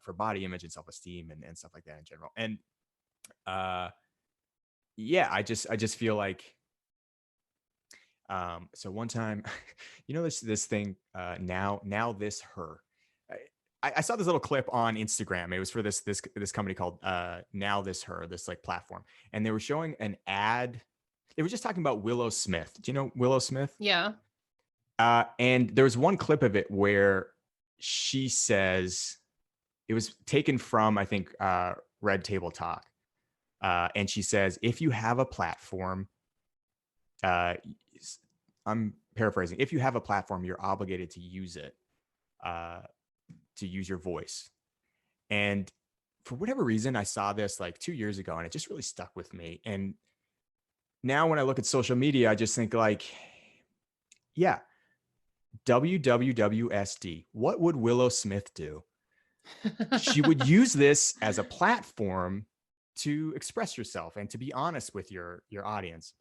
B: for body image and self-esteem and stuff like that in general. And yeah, I just feel like, so one time, this thing, now this her. I saw this little clip on Instagram. It was for this company called Now This Her, this like platform, and they were showing an ad. They were just talking about Willow Smith. Do you know Willow Smith?
A: Yeah.
B: And there was one clip of it where she says, it was taken from, I think, Red Table Talk, and she says, if you have a platform, I'm paraphrasing, if you have a platform, you're obligated to use it. To use your voice. And for whatever reason, I saw this like 2 years ago and it just really stuck with me. And now when I look at social media, I just think like, yeah, WWWSD. What would Willow Smith do? She would use this as a platform to express yourself and to be honest with your audience.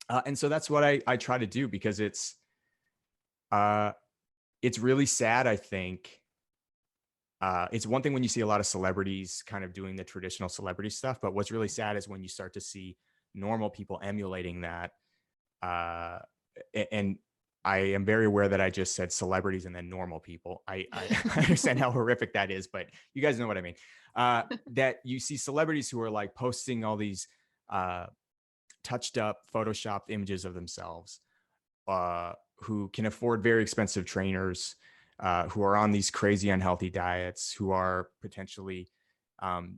B: And so that's what I try to do, because it's really sad, I think. It's one thing when you see a lot of celebrities kind of doing the traditional celebrity stuff, but what's really sad is when you start to see normal people emulating that. And I am very aware that I just said celebrities and then normal people. I understand how horrific that is, but you guys know what I mean. That you see celebrities who are like posting all these touched up, photoshopped images of themselves, who can afford very expensive trainers, who are on these crazy unhealthy diets, who are potentially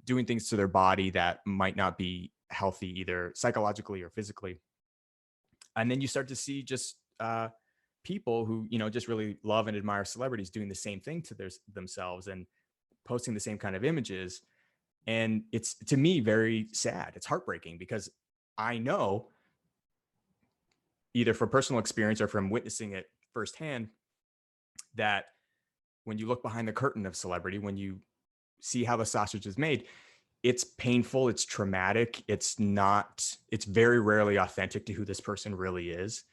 B: doing things to their body that might not be healthy, either psychologically or physically. And then you start to see just people who, just really love and admire celebrities doing the same thing to themselves and posting the same kind of images. And it's, to me, very sad. It's heartbreaking, because I know, either from personal experience or from witnessing it firsthand, that when you look behind the curtain of celebrity, when you see how the sausage is made, it's painful, it's traumatic, it's very rarely authentic to who this person really is.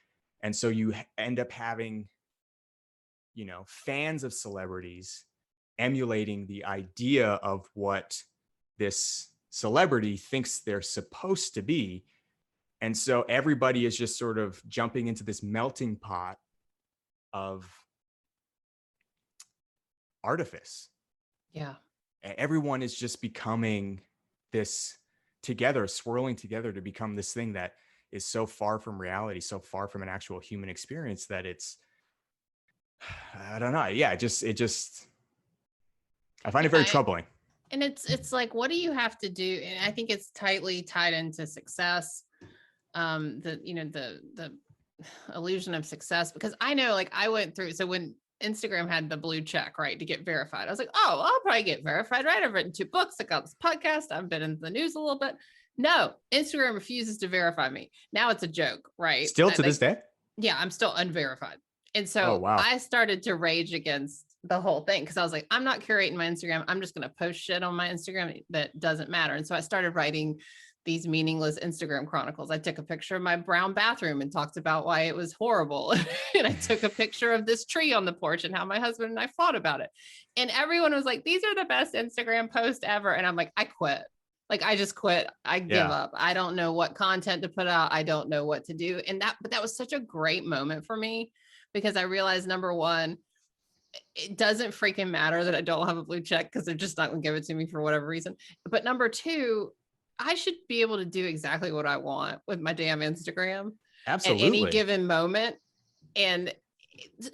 B: And so you end up having, fans of celebrities emulating the idea of what this celebrity thinks they're supposed to be. And so everybody is just sort of jumping into this melting pot of artifice.
A: Yeah.
B: Everyone is just becoming this together, swirling together to become this thing that is so far from reality, so far from an actual human experience, that it's, I don't know. Yeah. I find it very troubling.
A: And it's like, what do you have to do? And I think it's tightly tied into success. The illusion of success, because I know, like, I went through, so when Instagram had the blue check, right, to get verified, I was like, oh, I'll probably get verified, right? I've written 2 books, I got this podcast, I've been in the news a little bit. No, Instagram refuses to verify me. Now it's a joke, right?
B: Still to this day?
A: Yeah, I'm still unverified. And so
B: oh, wow.
A: I started to rage against the whole thing, because I was like, I'm not curating my Instagram. I'm just going to post shit on my Instagram that doesn't matter. And so I started writing these meaningless Instagram chronicles. I took a picture of my brown bathroom and talked about why it was horrible. And I took a picture of this tree on the porch and how my husband and I fought about it. And everyone was like, these are the best Instagram posts ever. And I'm like, I quit. Like, I just quit. I give up. I don't know what content to put out. I don't know what to do. But that was such a great moment for me, because I realized, number one, it doesn't freaking matter that I don't have a blue check, because they're just not going to give it to me for whatever reason. But number two, I should be able to do exactly what I want with my damn Instagram.
B: Absolutely.
A: At any given moment. And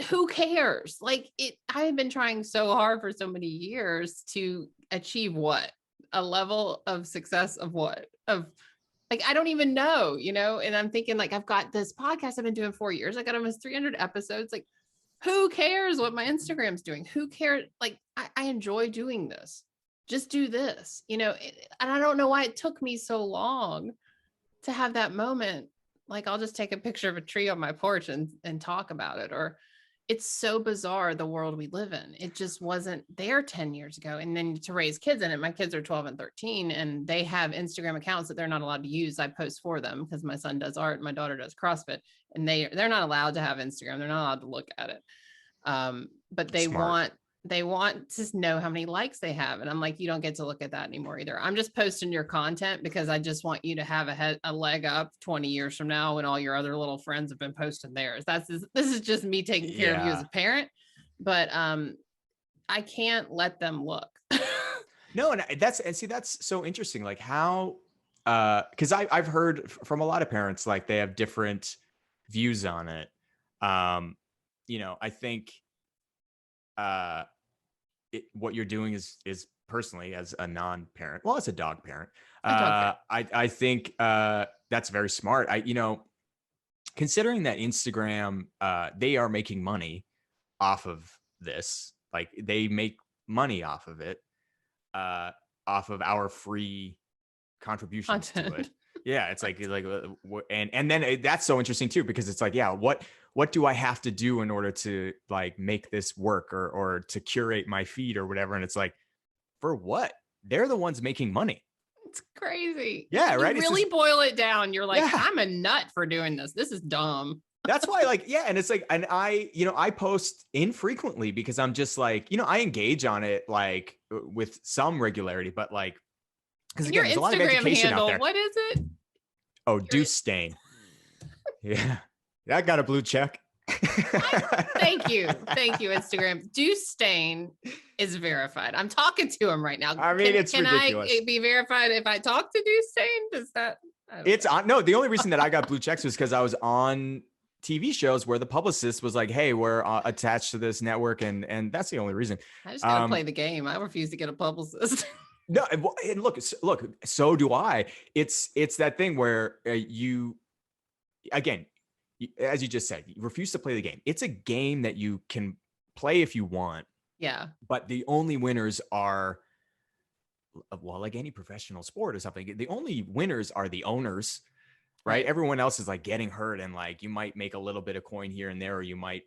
A: who cares? Like, I have been trying so hard for so many years to achieve what? A level of success of what? Of, like, I don't even know, and I'm thinking, like, I've got this podcast I've been doing 4 years. I got almost 300 episodes. Like, who cares what my Instagram's doing? Who cares? Like, I enjoy doing this. Just do this, and I don't know why it took me so long to have that moment. Like, I'll just take a picture of a tree on my porch and talk about it. Or, it's so bizarre, the world we live in. It just wasn't there 10 years ago. And then to raise kids in it, my kids are 12 and 13, and they have Instagram accounts that they're not allowed to use. I post for them because my son does art, my daughter does CrossFit, and they're not allowed to have Instagram. They're not allowed to look at it. But they
B: Smart.
A: want they want to know how many likes they have. And I'm like, you don't get to look at that anymore either. I'm just posting your content because I just want you to have a leg up 20 years from now when all your other little friends have been posting theirs. This is just me taking care of you as a parent. But I can't let them look.
B: No, and that's so interesting. Like how, because I've heard from a lot of parents, like they have different views on it. I think what you're doing is personally, as a non-parent, well, as a dog parent, I think that's very smart. Considering that Instagram, they are making money off of this, like they make money off of it, off of our free contributions to it. Yeah, it's like and then that's so interesting too, because it's like, yeah, what do I have to do in order to like make this work, or to curate my feed or whatever? And it's like, for what? They're the ones making money.
A: It's crazy.
B: Yeah,
A: you
B: right.
A: Really boil it down. You're like,
B: yeah.
A: I'm a nut for doing this. This is dumb.
B: That's why, like, yeah. And it's like, and I post infrequently because I'm just like, I engage on it like with some regularity, but like, because again, there's a lot of education out there.
A: What is it?
B: Oh, Deuce Stain. Yeah. I got a blue check.
A: Thank you, Instagram. Deuce Stain is verified. I'm talking to him right now.
B: I mean, it's ridiculous.
A: Can I be verified if I talk to Deuce Stain? Does that?
B: It's on. No, the only reason that I got blue checks was because I was on TV shows where the publicist was like, "Hey, we're attached to this network," and that's the only reason.
A: I just gotta play the game. I refuse to get a publicist.
B: No, and look. So do I. It's that thing where again, as you just said, you refuse to play the game. It's a game that you can play if you want.
A: Yeah.
B: But the only winners are, well, like any professional sport or something, the only winners are the owners, right? Everyone else is like getting hurt, and like you might make a little bit of coin here and there, or you might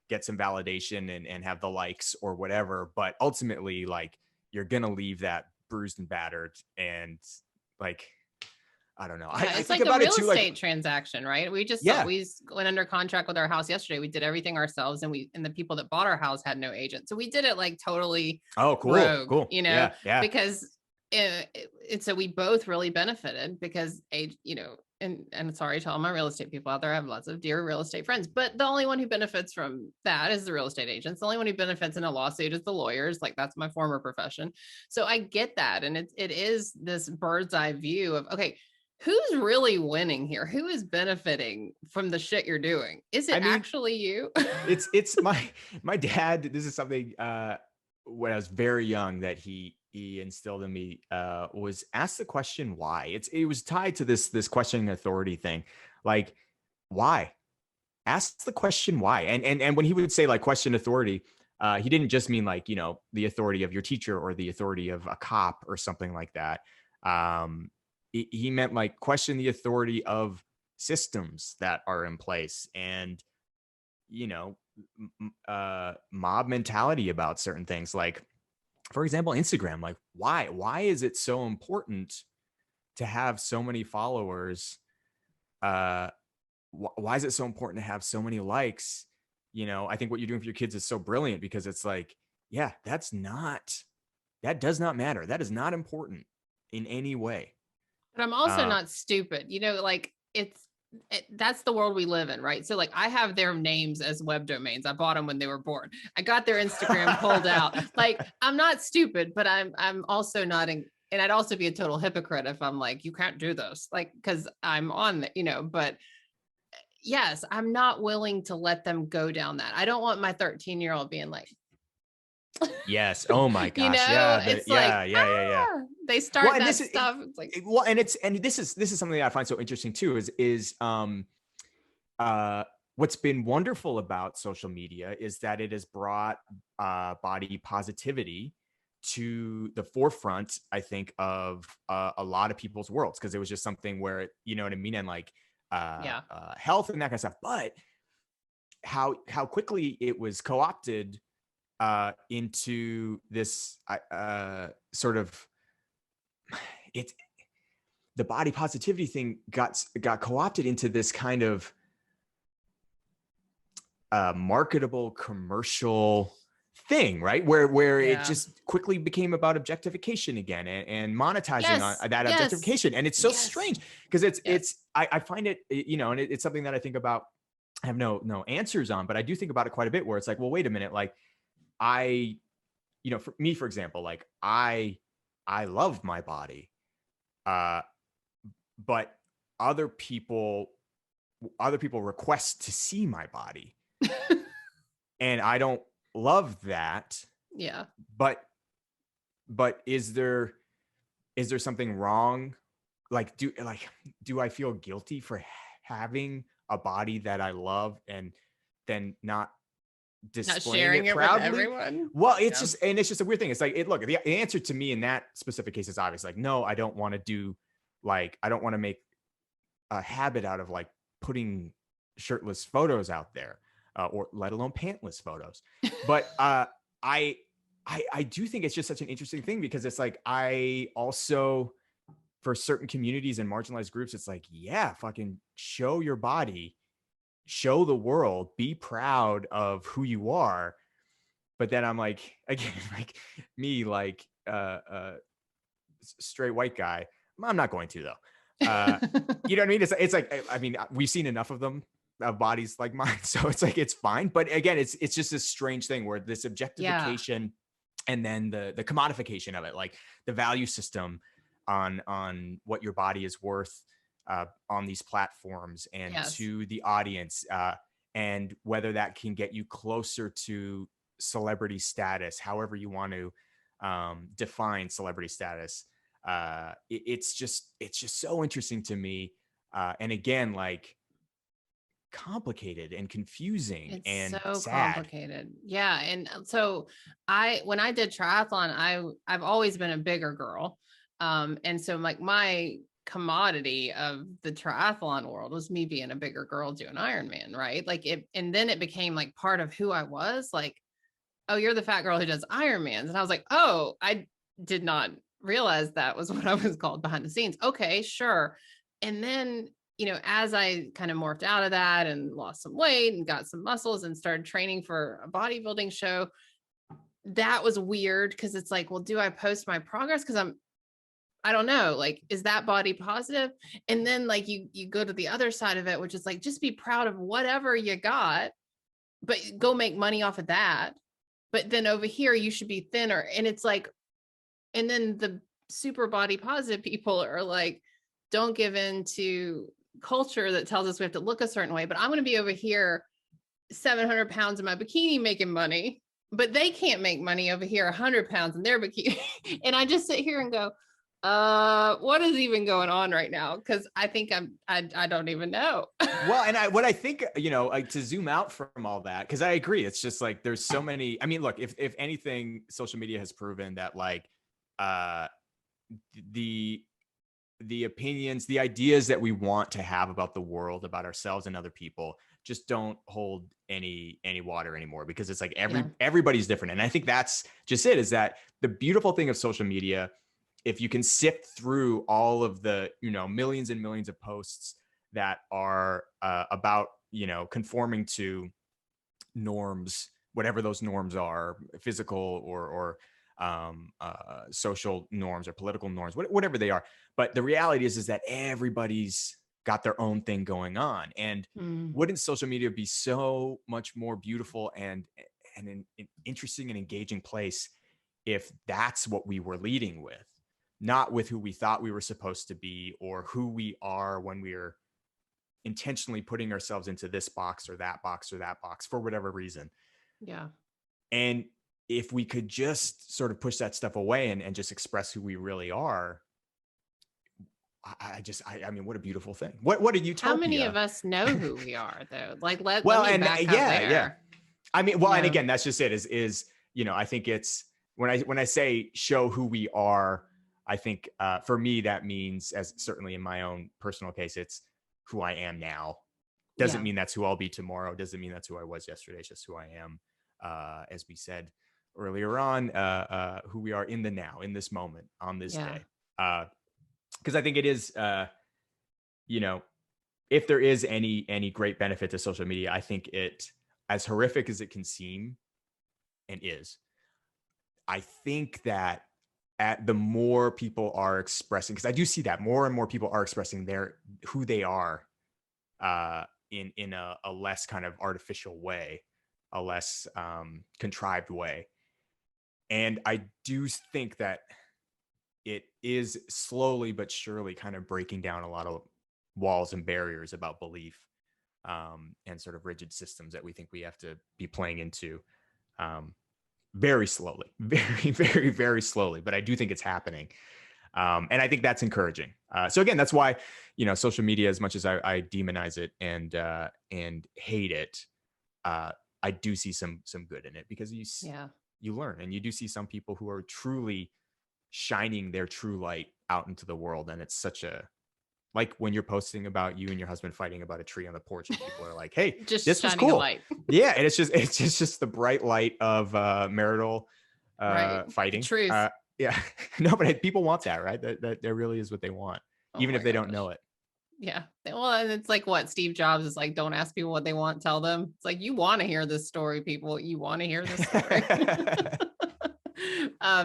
B: get some validation and have the likes or whatever. But ultimately, like, you're going to leave that bruised and battered, and like, I don't know.
A: Yeah, it's like a real estate transaction, right? We just we went under contract with our house yesterday. We did everything ourselves, and the people that bought our house had no agent, so we did it like totally.
B: Oh, cool,
A: rogue,
B: cool.
A: Yeah.
B: Because
A: so we both really benefited because and sorry to all my real estate people out there. I have lots of dear real estate friends, but the only one who benefits from that is the real estate agents. The only one who benefits in a lawsuit is the lawyers. Like, that's my former profession. So I get that. And it is this bird's eye view of, okay, who's really winning here? Who is benefiting from the shit you're doing? Is it actually you?
B: it's my dad. This is something when I was very young that he instilled in me, was ask the question why. It was tied to this questioning authority thing. Like, why? Ask the question why. And when he would say like question authority, he didn't just mean like, the authority of your teacher or the authority of a cop or something like that. He meant like question the authority of systems that are in place, and mob mentality about certain things. Like, for example, Instagram. Like, why is it so important to have so many followers? Why is it so important to have so many likes? I think what you're doing for your kids is so brilliant, because it's like, yeah, that does not matter. That is not important in any way.
A: But I'm also not stupid. Like, that's the world we live in, right? So like, I have their names as web domains. I bought them when they were born. I got their Instagram pulled out. Like, I'm not stupid, but I'm also not and I'd also be a total hypocrite if I'm like, you can't do this, like, because I'm on but yes, I'm not willing to let them go down that. I don't want my 13-year-old being like,
B: yes. Oh my gosh.
A: Yeah. They start that stuff. It's like,
B: well, and this is something that I find so interesting too, is what's been wonderful about social media is that it has brought body positivity to the forefront, I think, of a lot of people's worlds, because it was just something where, you know what I mean, and like health and that kind of stuff. But how quickly it was co-opted into this sort of, the body positivity thing got co-opted into this kind of marketable commercial thing, right? Where it
A: Yeah.
B: just quickly became about objectification again, and monetizing on
A: Yes.
B: that
A: Yes.
B: objectification. And it's so
A: Yes.
B: strange because
A: Yes.
B: I find it, and it's something that I think about. I have no answers on, but I do think about it quite a bit, where it's like, well, wait a minute, like I, for me, for example, like I love my body, uh, but other people request to see my body, and I don't love that.
A: Yeah.
B: But is there something wrong? Like, do I feel guilty for having a body that I love and then not
A: Not
B: displaying
A: sharing
B: it
A: it with
B: proudly?
A: everyone.
B: Well, it's
A: Yeah.
B: just a weird thing. It's like, look, the answer to me in that specific case is obvious. Like, no, I don't want to do, like, I don't want to make a habit out of like putting shirtless photos out there, or let alone pantless photos. But I I do think it's just such an interesting thing, because it's like, I also, for certain communities and marginalized groups, it's like, yeah, fucking show your body, show the world, be proud of who you are. But then I'm like, again, like me, like straight white guy, I'm not going to, though. You know what I mean? It's like, I mean, we've seen enough of them, of bodies like mine, so it's like, it's fine. But again, it's just this strange thing where this
A: Yeah.
B: objectification, and then the commodification of it, like the value system on what your body is worth, on these platforms, and
A: Yes.
B: to the audience, and whether that can get you closer to celebrity status, however you want to define celebrity status. It's just so interesting to me, and again, like, complicated and confusing
A: It's
B: and
A: so
B: sad.
A: complicated. Yeah. And so when I did triathlon, I've always been a bigger girl. And so like my commodity of the triathlon world was me being a bigger girl doing Ironman, right? Like and then it became like part of who I was. Like, oh, you're the fat girl who does Ironmans. And I was like, oh, I did not realize that was what I was called behind the scenes. Okay, sure. And then, as I kind of morphed out of that and lost some weight and got some muscles and started training for a bodybuilding show, that was weird, because it's like, well, do I post my progress? Because I don't know, like, is that body positive? And then like you go to the other side of it, which is like, just be proud of whatever you got, but go make money off of that. But then over here, you should be thinner. And it's like, and then the super body positive people are like, don't give in to culture that tells us we have to look a certain way. But I'm going to be over here 700 pounds in my bikini making money, but they can't make money over here 100 pounds in their bikini. And I just sit here and go, what is even going on right now? Because I think I don't even know.
B: Well, and what I think, like, to zoom out from all that, because I agree, it's just like, there's so many. I mean, look, if anything, social media has proven that, like, uh, the opinions, the ideas that we want to have about the world, about ourselves and other people, just don't hold any water anymore, because it's like
A: Yeah.
B: everybody's different. And I think that's just it, is that the beautiful thing of social media, if you can sift through all of the, millions and millions of posts that are about, conforming to norms, whatever those norms are, physical or social norms or political norms, whatever they are. But the reality is that everybody's got their own thing going on. And
A: Mm.
B: wouldn't social media be so much more beautiful and an interesting and engaging place if that's what we were leading with, not with who we thought we were supposed to be, or who we are when we're intentionally putting ourselves into this box or that box or that box for whatever reason.
A: Yeah.
B: And if we could just sort of push that stuff away and just express who we really are, I mean, what a beautiful thing. What a
A: How many
B: utopia.
A: of us know who we are, though? Like, let
B: Well,
A: me
B: and
A: back up
B: yeah.
A: there.
B: I mean, well, and
A: Yeah.
B: again, that's just it, is, I think it's, when I say show who we are, I think for me, that means, as certainly in my own personal case, it's who I am now. Doesn't
A: Yeah.
B: mean that's who I'll be tomorrow. Doesn't mean that's who I was yesterday. It's just who I am. As we said earlier on, who we are in the now, in this moment, on this
A: Yeah.
B: day. Because I think it is, if there is any great benefit to social media, I think it, as horrific as it can seem, and is. I think that the more people are expressing, because I do see that more and more people are expressing who they are in a less kind of artificial way, a less contrived way. And I do think that it is slowly but surely kind of breaking down a lot of walls and barriers about belief, and sort of rigid systems that we think we have to be playing into, very slowly, very, very, very slowly. But I do think it's happening. And I think that's encouraging. So again, that's why, social media, as much as I demonize it and hate it, I do see some good in it, because you learn, and you do see some people who are truly shining their true light out into the world. And it's such like when you're posting about you and your husband fighting about a tree on the porch, and people are like, "Hey,
A: just
B: this was
A: shining a
B: cool."
A: light.
B: Yeah, and it's just the bright light of marital
A: Right.
B: fighting.
A: Truth.
B: Yeah, no, but people want that, right? That really is what they want,
A: Oh
B: even
A: my
B: if they don't
A: gosh.
B: know it.
A: Yeah. Well, and it's like what Steve Jobs is like, don't ask people what they want, tell them. It's like, you want to hear this story, people. You want to hear this story.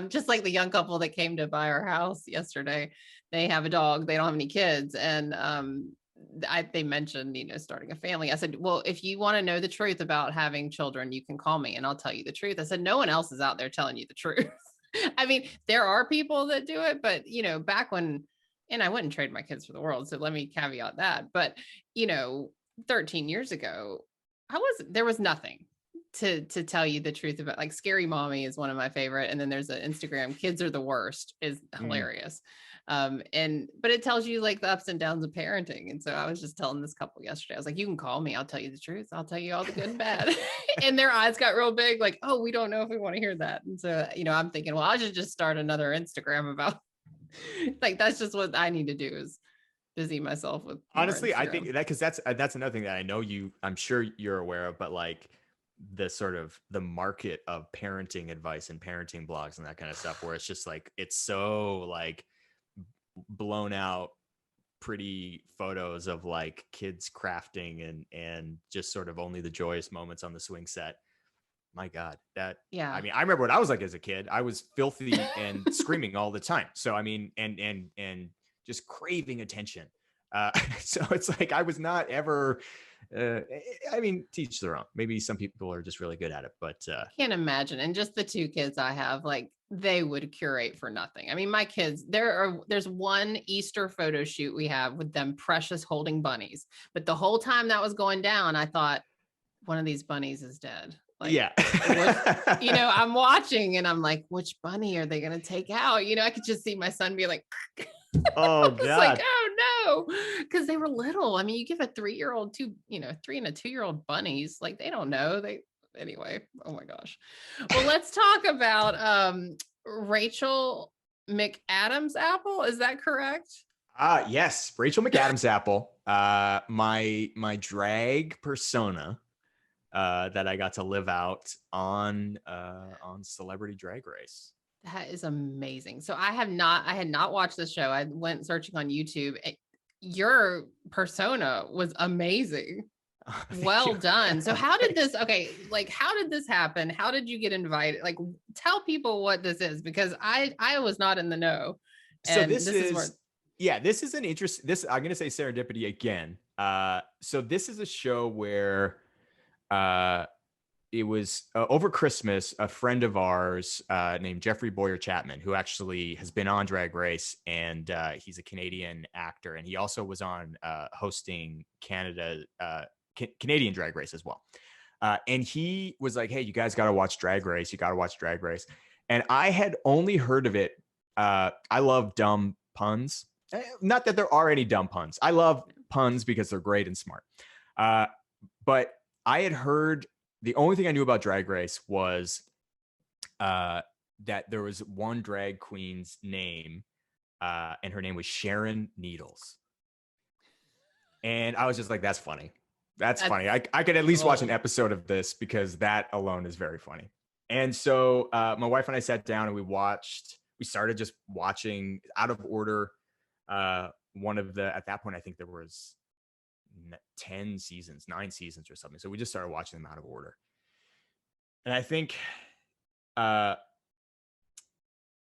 A: Just like the young couple that came to buy our house yesterday. They have a dog, they don't have any kids. And they mentioned, starting a family. I said, well, if you want to know the truth about having children, you can call me and I'll tell you the truth. I said, no one else is out there telling you the truth. I mean, there are people that do it, but back when, and I wouldn't trade my kids for the world. So let me caveat that. But 13 years ago, there was nothing to tell you the truth about. Like Scary Mommy is one of my favorite. And then there's an Instagram, Kids Are the Worst, is hilarious. But it tells you like the ups and downs of parenting. And so I was just telling this couple yesterday, I was like, you can call me, I'll tell you the truth. I'll tell you all the good and bad. And their eyes got real big, like, oh, we don't know if we want to hear that. And so, I'm thinking, well, I should just start another Instagram about like, that's just what I need to do, is busy myself with.
B: Honestly, I think that, because that's another thing that I'm sure you're aware of, but like the sort of the market of parenting advice and parenting blogs and that kind of stuff, where it's just like, it's so like blown out pretty photos of like kids crafting and just sort of only the joyous moments on the swing set. My God, I mean, I remember what I was like as a kid. I was filthy and screaming all the time. So, I mean, and just craving attention. So it's like, I was not ever, I mean, teach their own. Maybe some people are just really good at it, but
A: I can't imagine. And just the two kids I have, like, they would curate for nothing. I mean, my kids, there's one Easter photo shoot we have with them precious holding bunnies. But the whole time that was going down, I thought, one of these bunnies is dead. Like,
B: yeah.
A: I'm watching and I'm like, which bunny are they going to take out? I could just see my son be like,
B: oh God.
A: Like, oh no, because they were little. I mean, you give a 3-year-old 3 and a 2-year-old bunnies, like, they don't know. Anyway, oh my gosh. Well, let's talk about Rachel McAdams Apple. Is that correct?
B: Yes, Rachel McAdams Apple. My drag persona that I got to live out on Celebrity Drag Race.
A: That is amazing. So I had not watched the show. I went searching on YouTube. Your persona was amazing. Well done. So how did this happen? How did you get invited? Like, tell people what this is, because I was not in the know.
B: So this is an interest. I'm going to say serendipity again. So this is a show where it was over Christmas, a friend of ours named Jeffrey Boyer Chapman, who actually has been on Drag Race, and he's a Canadian actor, and he also was on hosting Canadian Drag Race as well. And he was like, hey, you guys got to watch Drag Race. You got to watch Drag Race. And I had only heard of it. I love dumb puns. Not that there are any dumb puns. I love puns because they're great and smart. But I had heard, the only thing I knew about Drag Race was that there was one drag queen's name, and her name was Sharon Needles. And I was just like, that's funny. That's funny. I could at least watch an episode of this, because that alone is very funny. And so my wife and I sat down and we started just watching out of order. One of at that point, I think there was 9 seasons or something. So we just started watching them out of order. And I think uh,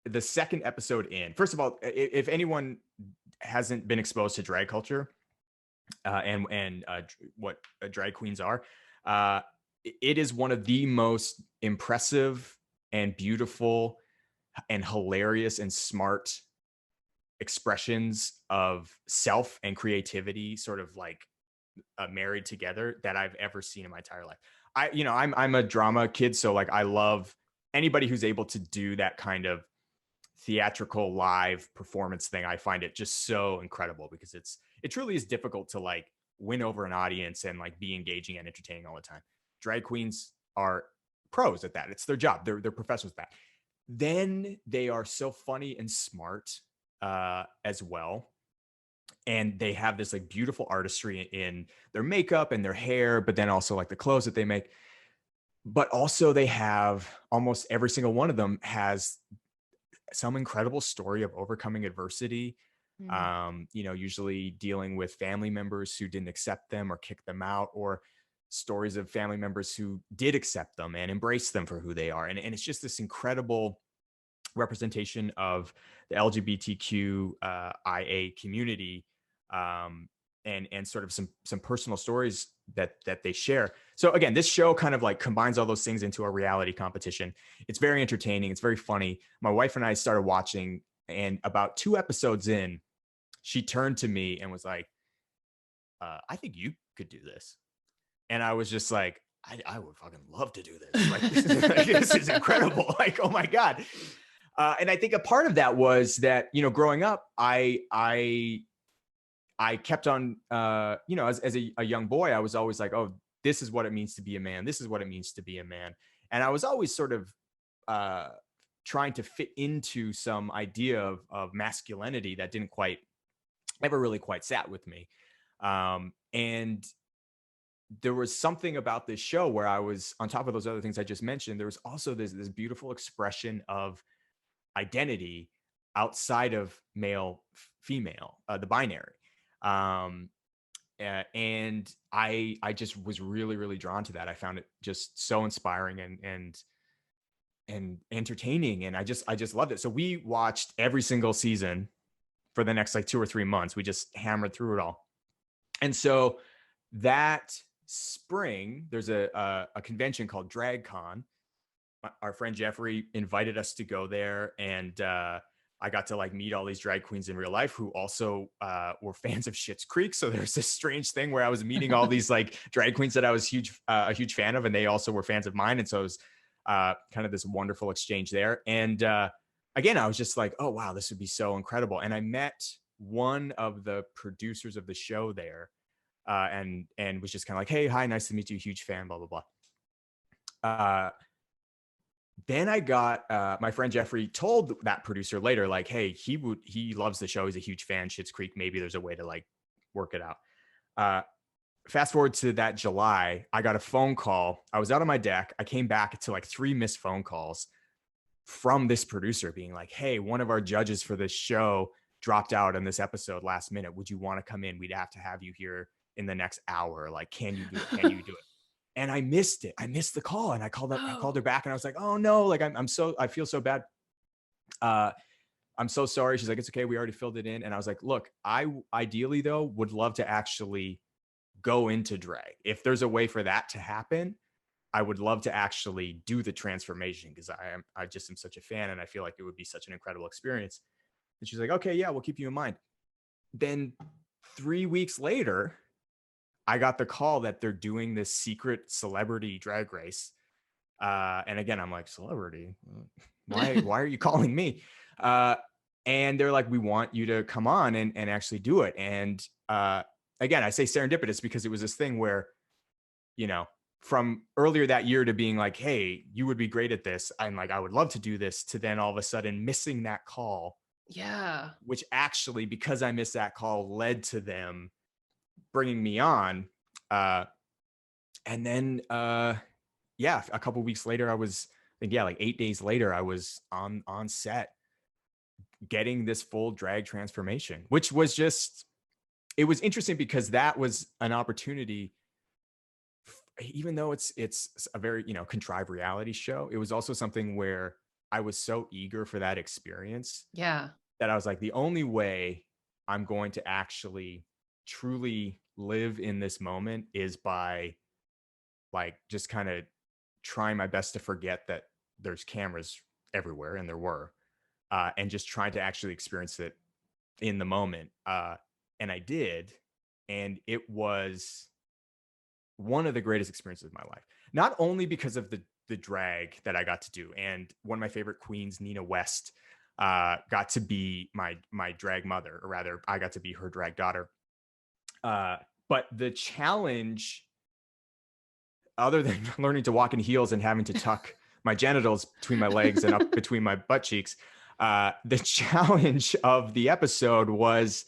B: the second episode in, first of all, if anyone hasn't been exposed to drag culture, and what drag queens are, uh, it is one of the most impressive and beautiful and hilarious and smart expressions of self and creativity, sort of like married together, that I've ever seen in my entire life. I'm a drama kid, so like I love anybody who's able to do that kind of theatrical live performance thing. I find it just so incredible because it truly is difficult to like win over an audience and like be engaging and entertaining all the time. Drag queens are pros at that. It's their job. They're professionals at that. Then they are so funny and smart as well. And they have this like beautiful artistry in their makeup and their hair, but then also like the clothes that they make. But also they have, almost every single one of them has some incredible story of overcoming adversity.
A: Mm.
B: Usually dealing with family members who didn't accept them or kick them out, or stories of family members who did accept them and embrace them for who they are. And it's just this incredible representation of the LGBTQ IA community, and sort of some personal stories that they share. So again, this show kind of like combines all those things into a reality competition. It's very entertaining. It's very funny. My wife and I started watching, and about 2 episodes in, she turned to me and was like, I think you could do this. And I was just like, I would fucking love to do this. Like, this is incredible. Like, oh my God. And I think a part of that was that, growing up, I kept on, as a young boy, I was always like, oh, this is what it means to be a man. This is what it means to be a man. And I was always sort of trying to fit into some idea of masculinity that didn't ever really quite sat with me. And there was something about this show where I was, on top of those other things I just mentioned, there was also this beautiful expression of identity outside of male, female, the binary. And I just was really, really drawn to that. I found it just so inspiring and entertaining. And I just loved it. So we watched every single season for the next like 2 or 3 months. We just hammered through it all. And so that spring, there's a convention called DragCon. Our friend Jeffrey invited us to go there, and I got to like meet all these drag queens in real life who also were fans of Schitt's Creek. So there's this strange thing where I was meeting all these like drag queens that I was a huge fan of, and they also were fans of mine. And so it was kind of this wonderful exchange there. And again, I was just like, oh wow, this would be so incredible. And I met one of the producers of the show there, and was just kind of like, hey, hi, nice to meet you, huge fan, blah blah blah. Then I got my friend Jeffrey told that producer later, like, hey, he loves the show, he's a huge fan, Schitt's Creek, maybe there's a way to like work it out. Fast forward to that July, I got a phone call. I was out on my deck. I came back to like 3 missed phone calls from this producer being like, hey, one of our judges for this show dropped out in this episode last minute. Would you want to come in? We'd have to have you here in the next hour. Like, can you do it? Can you do it? And I missed it. I missed the call, and I called her back, and I was like, oh no, like I feel so bad. I'm so sorry. She's like, it's okay, we already filled it in. And I was like, look, I ideally though would love to actually go into drag. If there's a way for that to happen, I would love to actually do the transformation, because I just am such a fan, and I feel like it would be such an incredible experience. And she's like, okay, yeah, we'll keep you in mind. Then 3 weeks later, I got the call that they're doing this secret celebrity drag race. And again, I'm like, celebrity? Why are you calling me? And they're like, we want you to come on and actually do it. And again, I say serendipitous because it was this thing where, from earlier that year to being like, hey, you would be great at this, I'm like, I would love to do this, to then all of a sudden missing that call.
A: Yeah.
B: Which actually, because I missed that call, led to them bringing me on. And then, yeah, a couple weeks later, like 8 days later, I was on set getting this full drag transformation, which was it was interesting because that was an opportunity even though it's a very, contrived reality show, it was also something where I was so eager for that experience
A: Yeah.
B: that I was like, the only way I'm going to actually truly live in this moment is by like just kind of trying my best to forget that there's cameras everywhere, and there were, and just trying to actually experience it in the moment. And I did, and it was one of the greatest experiences of my life. Not only because of the drag that I got to do, and one of my favorite queens, Nina West, got to be my drag mother, or rather, I got to be her drag daughter. But the challenge, other than learning to walk in heels and having to tuck my genitals between my legs and up between my butt cheeks, the challenge of the episode was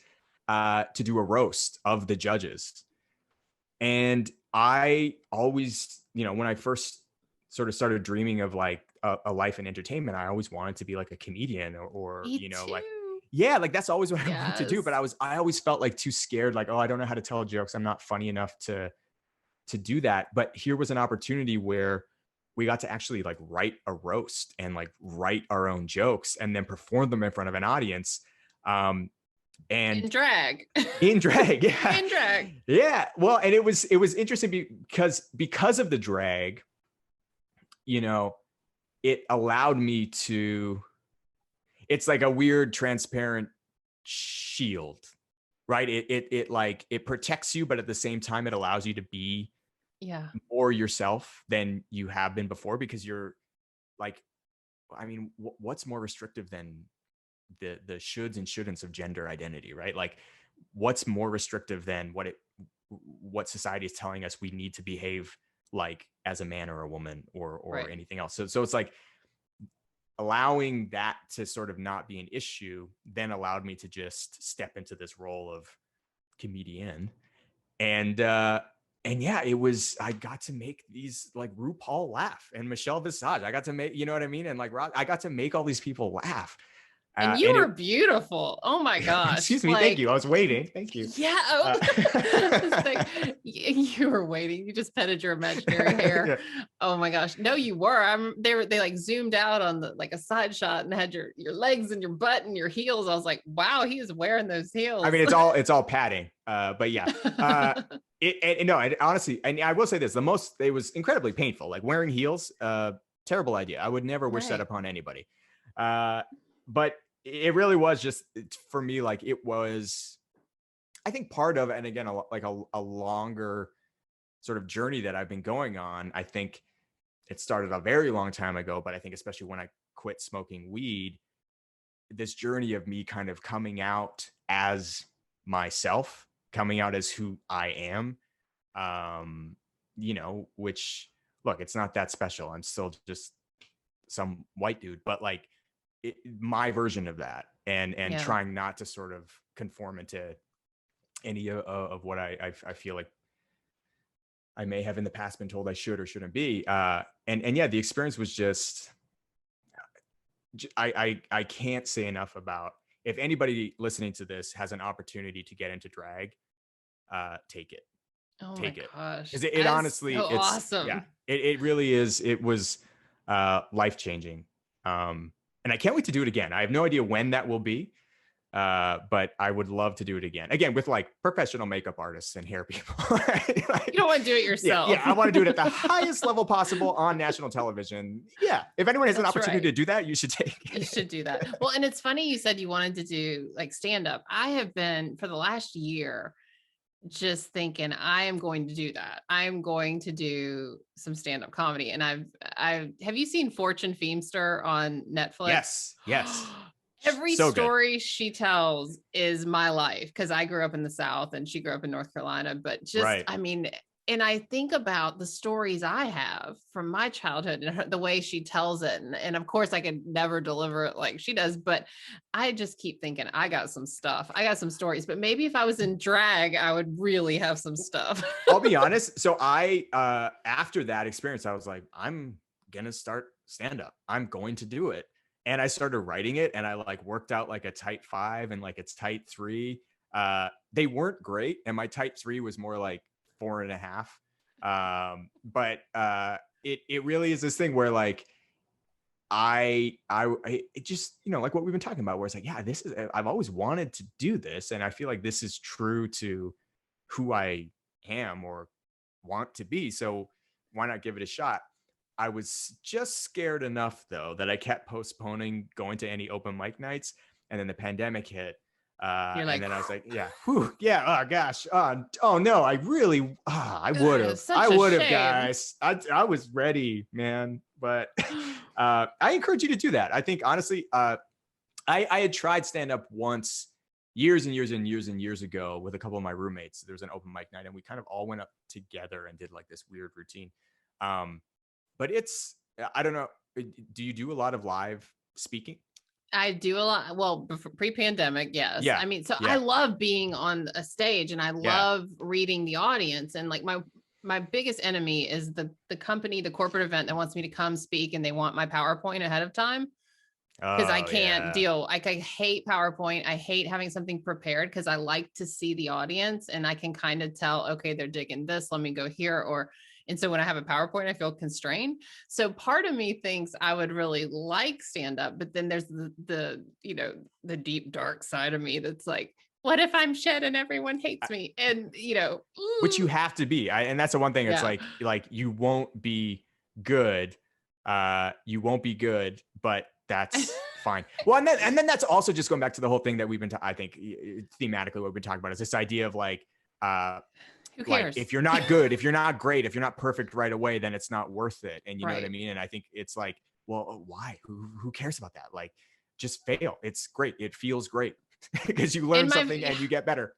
B: to do a roast of the judges. And I always, when I first sort of started dreaming of like a life in entertainment, I always wanted to be like a comedian, or
A: Me
B: like,
A: too.
B: yeah, like that's always what I wanted to do. But
A: Yes.
B: I always felt like too scared, like, oh, I don't know how to tell jokes. I'm not funny enough to do that. But here was an opportunity where we got to actually like write a roast and like write our own jokes and then perform them in front of an audience.
A: In
B: And
A: drag.
B: in drag, yeah.
A: In drag.
B: Yeah. Well, and it was interesting because of the drag, it allowed me to, it's like a weird transparent shield, right? It like it protects you, but at the same time it allows you to be
A: Yeah.
B: more yourself than you have been before, because you're like, I mean, what's more restrictive than the shoulds and shouldn'ts of gender identity, right? Like, what's more restrictive than what society is telling us we need to behave like as a man or a woman, or
A: Right.
B: anything else. So it's like allowing that to sort of not be an issue then allowed me to just step into this role of comedian. And yeah, I got to make these like RuPaul laugh and Michelle Visage. I got to make, you know what I mean? And like I got to make all these people laugh.
A: And you
B: And
A: were beautiful. Oh my gosh.
B: excuse me, thank
A: Like,
B: you. I was waiting. Thank you.
A: yeah. Oh, it's like, you were waiting. You just petted your imaginary hair.
B: Yeah.
A: Oh my gosh. No, you were. They like zoomed out on the like a side shot and had your legs and your butt and your heels. I was like, wow, he is wearing those
B: I
A: heels.
B: mean, it's all padding. But yeah. No, honestly, and I will say this, it was incredibly painful. Like wearing heels, terrible idea. I would never wish that
A: Right.
B: upon anybody. But it really was just for me, like it was, I think part of, and again, a longer sort of journey that I've been going on. I think it started a very long time ago, but I think especially when I quit smoking weed, this journey of me kind of coming out as myself, coming out as who I am, which, look, it's not that special. I'm still just some white dude, but like my version of that, and
A: Yeah.
B: trying not to sort of conform into any of what I feel like I may have in the past been told I should or shouldn't be. And yeah, the experience was just, I can't say enough about, if anybody listening to this has an opportunity to get into drag, take it,
A: Oh my
B: take it.
A: gosh.
B: Because it
A: That's
B: honestly,
A: so
B: yeah,
A: awesome.
B: it really is. It was life-changing. And I can't wait to do it again. I have no idea when that will be. But I would love to do it again with like professional makeup artists and hair people. Right? Like,
A: You don't want to do it
B: yeah,
A: yourself.
B: I want to do it at the highest level possible on national television. Yeah, if anyone has an
A: That's
B: opportunity to
A: right.
B: do that, you should take
A: You
B: it.
A: should do that. Well, and it's funny you said you wanted to do like stand up. I have been for the last year just thinking I am going to do that. I'm going to do some stand up comedy. And I've have you seen Fortune Feimster on Netflix?
B: Yes.
A: Every
B: So good.
A: story she tells is my life because I grew up in the South and she grew up in North Carolina. But just,
B: Right.
A: I mean, and I think about the stories I have from my childhood and the way she tells it. And of course, I could never deliver it like she does, but I just keep thinking, I got some stuff. I got some stories, but maybe if I was in drag, I would really have some stuff.
B: I'll be honest. So after that experience, I was like, I'm going to start stand up. I'm going to do it. And I started writing it, and I like worked out like a tight 5 and like a tight 3. They weren't great. And my tight 3 was more like 4.5. But it really is this thing where like it just, you know, like what we've been talking about, where it's like, yeah, this is, I've always wanted to do this. And I feel like this is true to who I am or want to be. So why not give it a shot? I was just scared enough though that I kept postponing going to any open mic nights. And then the pandemic hit.
A: You're
B: And
A: like,
B: then I was like, yeah, whew, yeah, oh gosh, oh no, I really,
A: it's such
B: I
A: a
B: would have,
A: shame.
B: guys, I was ready, man, but I encourage you to do that. I think honestly, I had tried stand up once, years and years and years and years ago, with a couple of my roommates. There was an open mic night, and we kind of all went up together and did like this weird routine. Um, but it's, I don't know. Do you do a lot of live speaking?
A: I do a lot. Well, pre-pandemic, yes.
B: Yeah,
A: I mean, so I
B: yeah,
A: love being on a stage and I
B: yeah.
A: love reading the audience. And like my biggest enemy is the company, the corporate event that wants me to come speak and they want my PowerPoint ahead of time. Because I
B: Oh
A: can't
B: yeah.
A: deal. Like I hate PowerPoint. I hate having something prepared because I like to see the audience and I can kind of tell, okay, they're digging this. Let me go here. And so when I have a PowerPoint, I feel constrained. So part of me thinks I would really like stand up, but then there's the you know, the deep dark side of me that's like, what if I'm Schitt and everyone hates me? And you know,
B: Which you have to be. And that's the one thing. It's
A: yeah.
B: like you won't be good. You won't be good, but that's fine. Well, and then that's also just going back to the whole thing that we've been, I think thematically what we've been talking about is this idea of like,
A: Who
B: like
A: cares?
B: if you're not good, if you're not great, if you're not perfect right away, then it's not worth it. And you know what I
A: Right.
B: mean? And I think it's like, well, why? Who cares about that? Like, just fail. It's great. It feels great because you learn
A: And
B: something and you get better.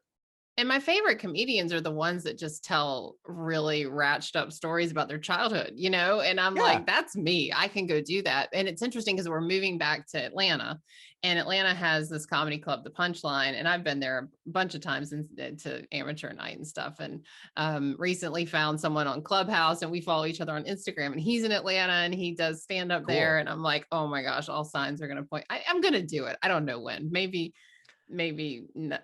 A: And my favorite comedians are the ones that just tell really ratched up stories about their childhood, you know? And I'm
B: Yeah.
A: like, that's me. I can go do that. And it's interesting because we're moving back to Atlanta and Atlanta has this comedy club, The Punchline. And I've been there a bunch of times to amateur night and stuff. And recently found someone on Clubhouse and we follow each other on Instagram and he's in Atlanta and he does stand up there.
B: Cool.
A: And I'm like, oh my gosh, all signs are going to point. I'm going to do it. I don't know when, maybe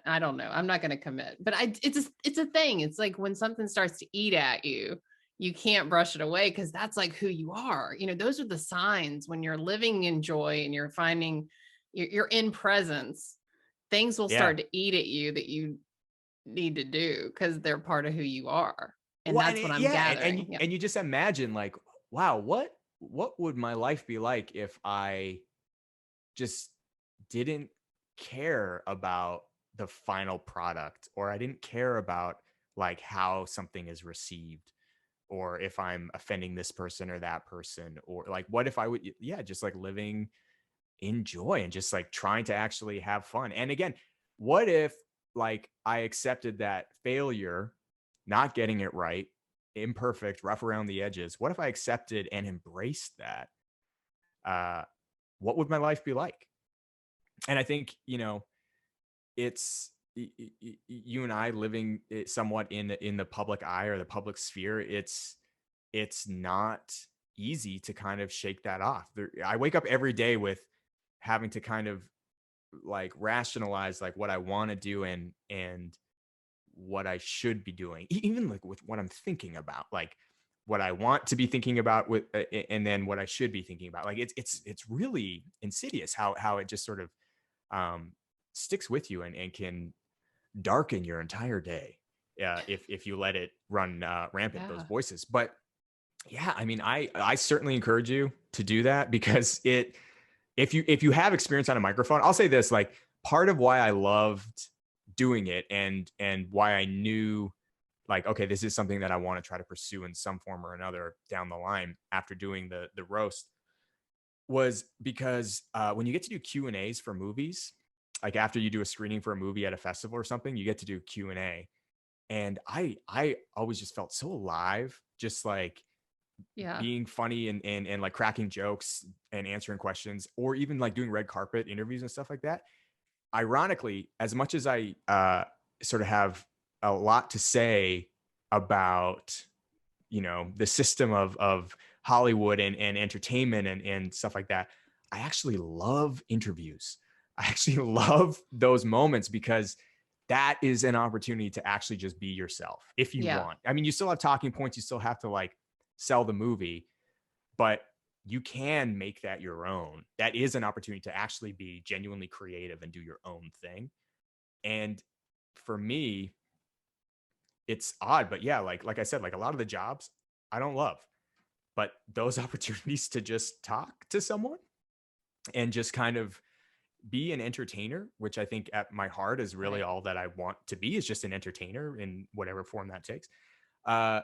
A: I don't know. I'm not going to commit, but it's a thing. It's like when something starts to eat at you, you can't brush it away because that's like who you are. You know, those are the signs when you're living in joy and you're finding you're in presence. Things will
B: Yeah.
A: start to eat at you that you need to do because they're part of who you are. And
B: Well,
A: that's what I'm
B: yeah,
A: gathering. Yeah.
B: and you just imagine like, wow, what would my life be like if I just didn't care about the final product, or I didn't care about like how something is received, or if I'm offending this person or that person, or like what if I would, yeah, just like living in joy and just like trying to actually have fun. And again, what if like I accepted that failure, not getting it right, imperfect, rough around the edges? What if I accepted and embraced that? Uh, what would my life be like? And I think, you know, it's you and I living somewhat in the public eye or the public sphere. It's not easy to kind of shake that off. I wake up every day with having to kind of like rationalize like what I want to do and what I should be doing, even like with what I'm thinking about, like what I want to be thinking about with, and then what I should be thinking about. Like it's really insidious how it just sort of um, sticks with you and can darken your entire day if you let it run rampant, those
A: Yeah.
B: voices. But yeah, I mean, I certainly encourage you to do that because if you have experience on a microphone, I'll say this, like part of why I loved doing it and why I knew like, okay, this is something that I want to try to pursue in some form or another down the line after doing the roast, was because when you get to do Q&As for movies, like after you do a screening for a movie at a festival or something, you get to do Q&A. And I always just felt so alive, just like
A: Yeah.
B: being funny and like cracking jokes and answering questions, or even like doing red carpet interviews and stuff like that. Ironically, as much as I sort of have a lot to say about, you know, the system of Hollywood and entertainment and stuff like that, I actually love interviews. I actually love those moments because that is an opportunity to actually just be yourself if you
A: Yeah.
B: want. I mean, you still have talking points. You still have to like sell the movie, but you can make that your own. That is an opportunity to actually be genuinely creative and do your own thing. And for me, it's odd, but yeah, like I said, like a lot of the jobs I don't love, but those opportunities to just talk to someone and just kind of be an entertainer, which I think at my heart is really
A: Right.
B: all that I want to be, is just an entertainer in whatever form that takes. Uh,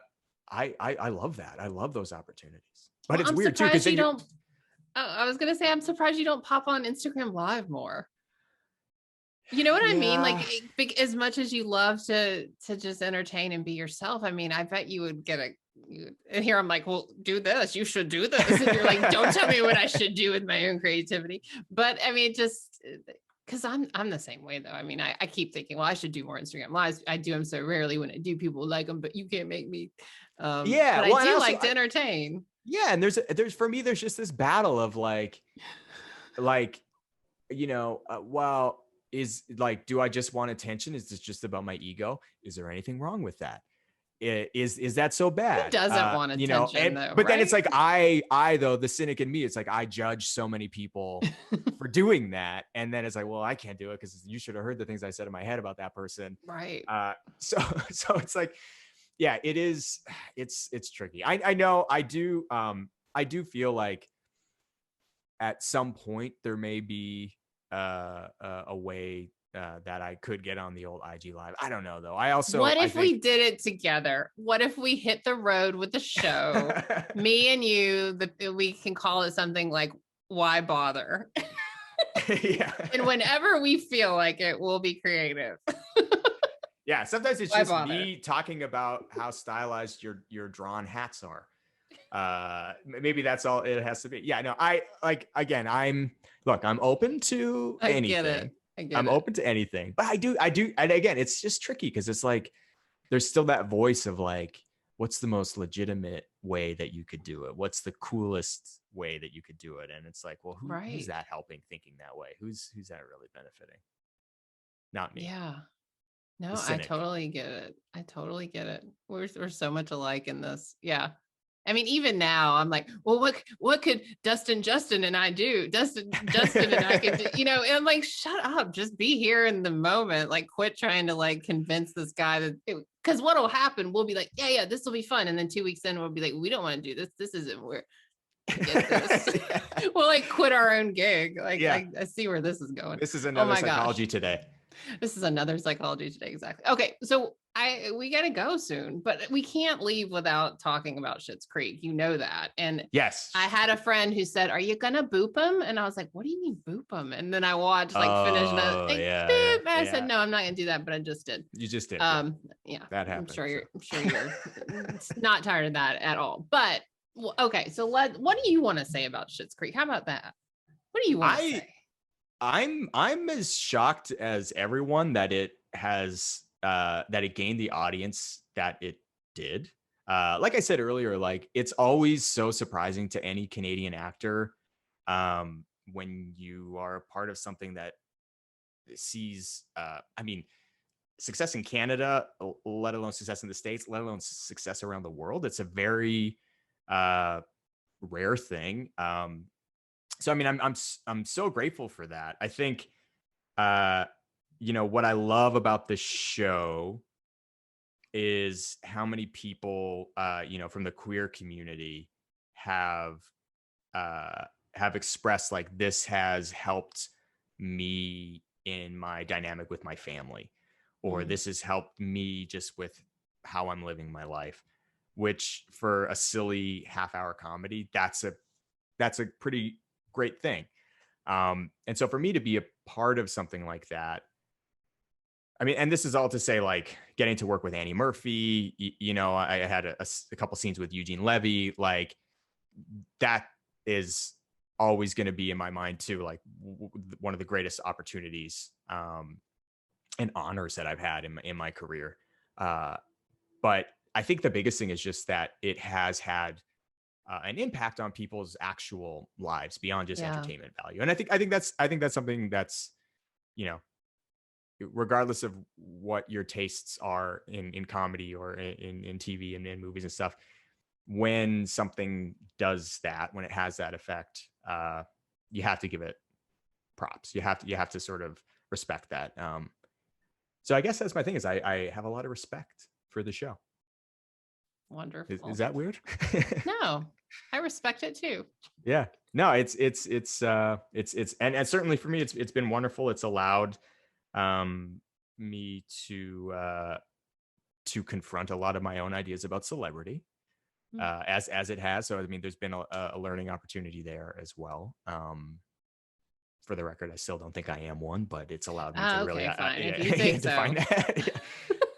B: I love that. I love those opportunities, but
A: Well,
B: it's
A: I'm
B: weird too because
A: surprised
B: then
A: you
B: you're
A: don't. I was gonna say, I'm surprised you don't pop on Instagram Live more. You know what I mean? Like,
B: yeah.
A: as much as you love to just entertain and be yourself, I mean, I bet you would get and here I'm like, well, do this. You should do this. And you're like, don't tell me what I should do with my own creativity. But I mean, just because I'm the same way though. I mean, I keep thinking, well, I should do more Instagram lives. I do them so rarely. When I do, people like them, but you can't make me.
B: Yeah.
A: But I
B: Well, and
A: do
B: also,
A: like to entertain.
B: yeah, and there's for me, there's just this battle of like well, is like, do I just want attention? Is this just about my ego? Is there anything wrong with that? Is that so
A: Who
B: bad?
A: doesn't want attention
B: And
A: though,
B: but then it's
A: right?
B: like I though, the cynic in me, it's like I judge so many people for doing that, and then it's like, well, I can't do it because you should have heard the things I said in my head about that person.
A: Right.
B: So so it's like, yeah, it is. It's tricky. I know. I do feel like at some point there may be a way that I could get on the old IG live. I don't know though.
A: What
B: I
A: if
B: think
A: we did it together? What if we hit the road with the show? Me and you, we can call it something like Why Bother?
B: yeah.
A: And whenever we feel like it, we'll be creative.
B: Yeah, sometimes it's
A: Why
B: just
A: bother?
B: me talking about how stylized your drawn hats are. Maybe that's all it has to be. Yeah, no, I like, again, I'm open to
A: I get it.
B: anything.
A: I get
B: I'm
A: it.
B: open to anything, but I do, and again, it's just tricky because it's like there's still that voice of like, what's the most legitimate way that you could do it? What's the coolest way that you could do it? And it's like, well, who's
A: Right.
B: that helping thinking that way? Who's that really benefiting? Not me,
A: Yeah.
B: the
A: No, I
B: cynic.
A: totally get it. I totally get it. We're so much alike in this. Yeah. I mean, even now I'm like, well, what could Justin and I do? Justin and I could do, and I'm like, shut up, just be here in the moment. Like, quit trying to like convince this guy that because what'll happen, we'll be like, yeah, this will be fun. And then 2 weeks in, we'll be like, we don't want to do this. This isn't where get this.
B: Yeah.
A: We'll like quit our own gig. Like
B: Yeah.
A: I see where this is going.
B: This is
A: Oh
B: another
A: my gosh.
B: psychology today.
A: This is another psychology today. Exactly. Okay. So we got to go soon, but we can't leave without talking about Schitt's Creek. You know that. And
B: Yes.
A: I had a friend who said, "Are you gonna boop him?" And I was like, "What do you mean boop him?" And then I watched like finish the
B: Oh,
A: like,
B: yeah,
A: boop.
B: yeah,
A: I said,
B: yeah.
A: "No, I'm not gonna do that," but I just did.
B: You just did. Yeah,
A: Yeah,
B: that
A: I'm
B: happened.
A: sure
B: So.
A: I'm sure you're not tired of that at all. But okay, so what do you want to say about Schitt's Creek? How about that? What do you want to say?
B: I'm as shocked as everyone that it has that it gained the audience that it did. Like I said earlier, like it's always so surprising to any Canadian actor when you are a part of something that sees I mean, success in Canada, let alone success in the States, let alone success around the world. It's a very rare thing. So I mean, I'm so grateful for that. I think what I love about the show is how many people from the queer community have expressed like this has helped me in my dynamic with my family, or this has helped me just with how I'm living my life, which for a silly half-hour comedy, that's a pretty great thing. And so for me to be a part of something like that, I mean, and this is all to say, like getting to work with Annie Murphy, I had a couple scenes with Eugene Levy, like that is always going to be in my mind too, like one of the greatest opportunities and honors that I've had in my career. But I think the biggest thing is just that it has had an impact on people's actual lives beyond just entertainment value. And I think that's something that's, regardless of what your tastes are in comedy or in TV and in movies and stuff, when something does that, when it has that effect, you have to give it props. You have to sort of respect that. So I guess that's my thing, is I have a lot of respect for the show.
A: Wonderful.
B: Is that weird?
A: No, I respect it too.
B: Yeah. No, it's and certainly for me, it's been wonderful. It's allowed me to confront a lot of my own ideas about celebrity, as it has. So I mean, there's been a learning opportunity there as well. For the record, I still don't think I am one, but it's allowed me to really
A: fine. If you think so.
B: define that.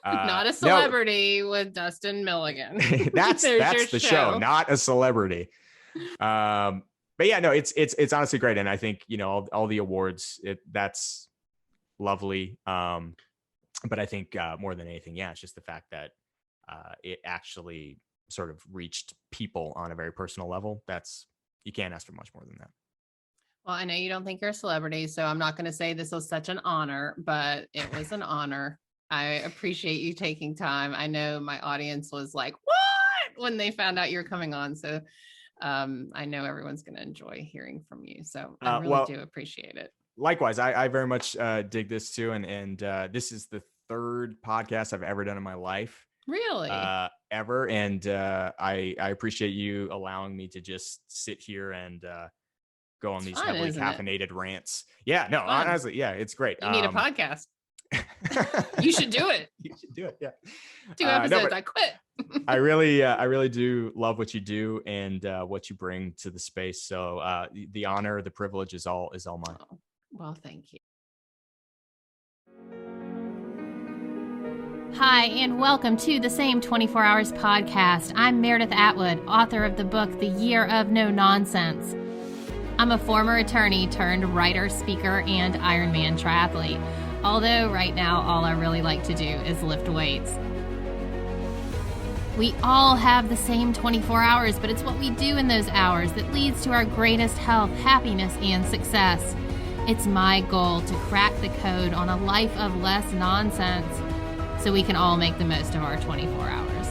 A: Not a celebrity with Dustin Milligan.
B: That's the show, not a celebrity. But yeah, no, it's honestly great, and I think, you know, all the awards, that's lovely. But I think more than anything, yeah, it's just the fact that it actually sort of reached people on a very personal level. You can't ask for much more than that.
A: Well, I know you don't think you're a celebrity, so I'm not going to say this was such an honor, but it was an honor. I appreciate you taking time. I know my audience was like, what? When they found out you're coming on. So I know everyone's going to enjoy hearing from you. So I really do appreciate it.
B: Likewise, I very much dig this too. And this is the third podcast I've ever done in my life.
A: Really?
B: Ever. And I appreciate you allowing me to just sit here and go on these heavily caffeinated rants. Yeah, no, honestly, yeah, it's great.
A: You need a podcast. You should do it.
B: You should do it. Yeah.
A: 2 episodes. I quit.
B: I really do love what you do and what you bring to the space. So the honor, the privilege is all mine.
A: Oh, well, thank you.
C: Hi, and welcome to the Same 24 Hours podcast. I'm Meredith Atwood, author of the book, The Year of No Nonsense. I'm a former attorney turned writer, speaker, and Ironman triathlete. Although right now, all I really like to do is lift weights. We all have the same 24 hours, but it's what we do in those hours that leads to our greatest health, happiness, and success. It's my goal to crack the code on a life of less nonsense so we can all make the most of our 24 hours.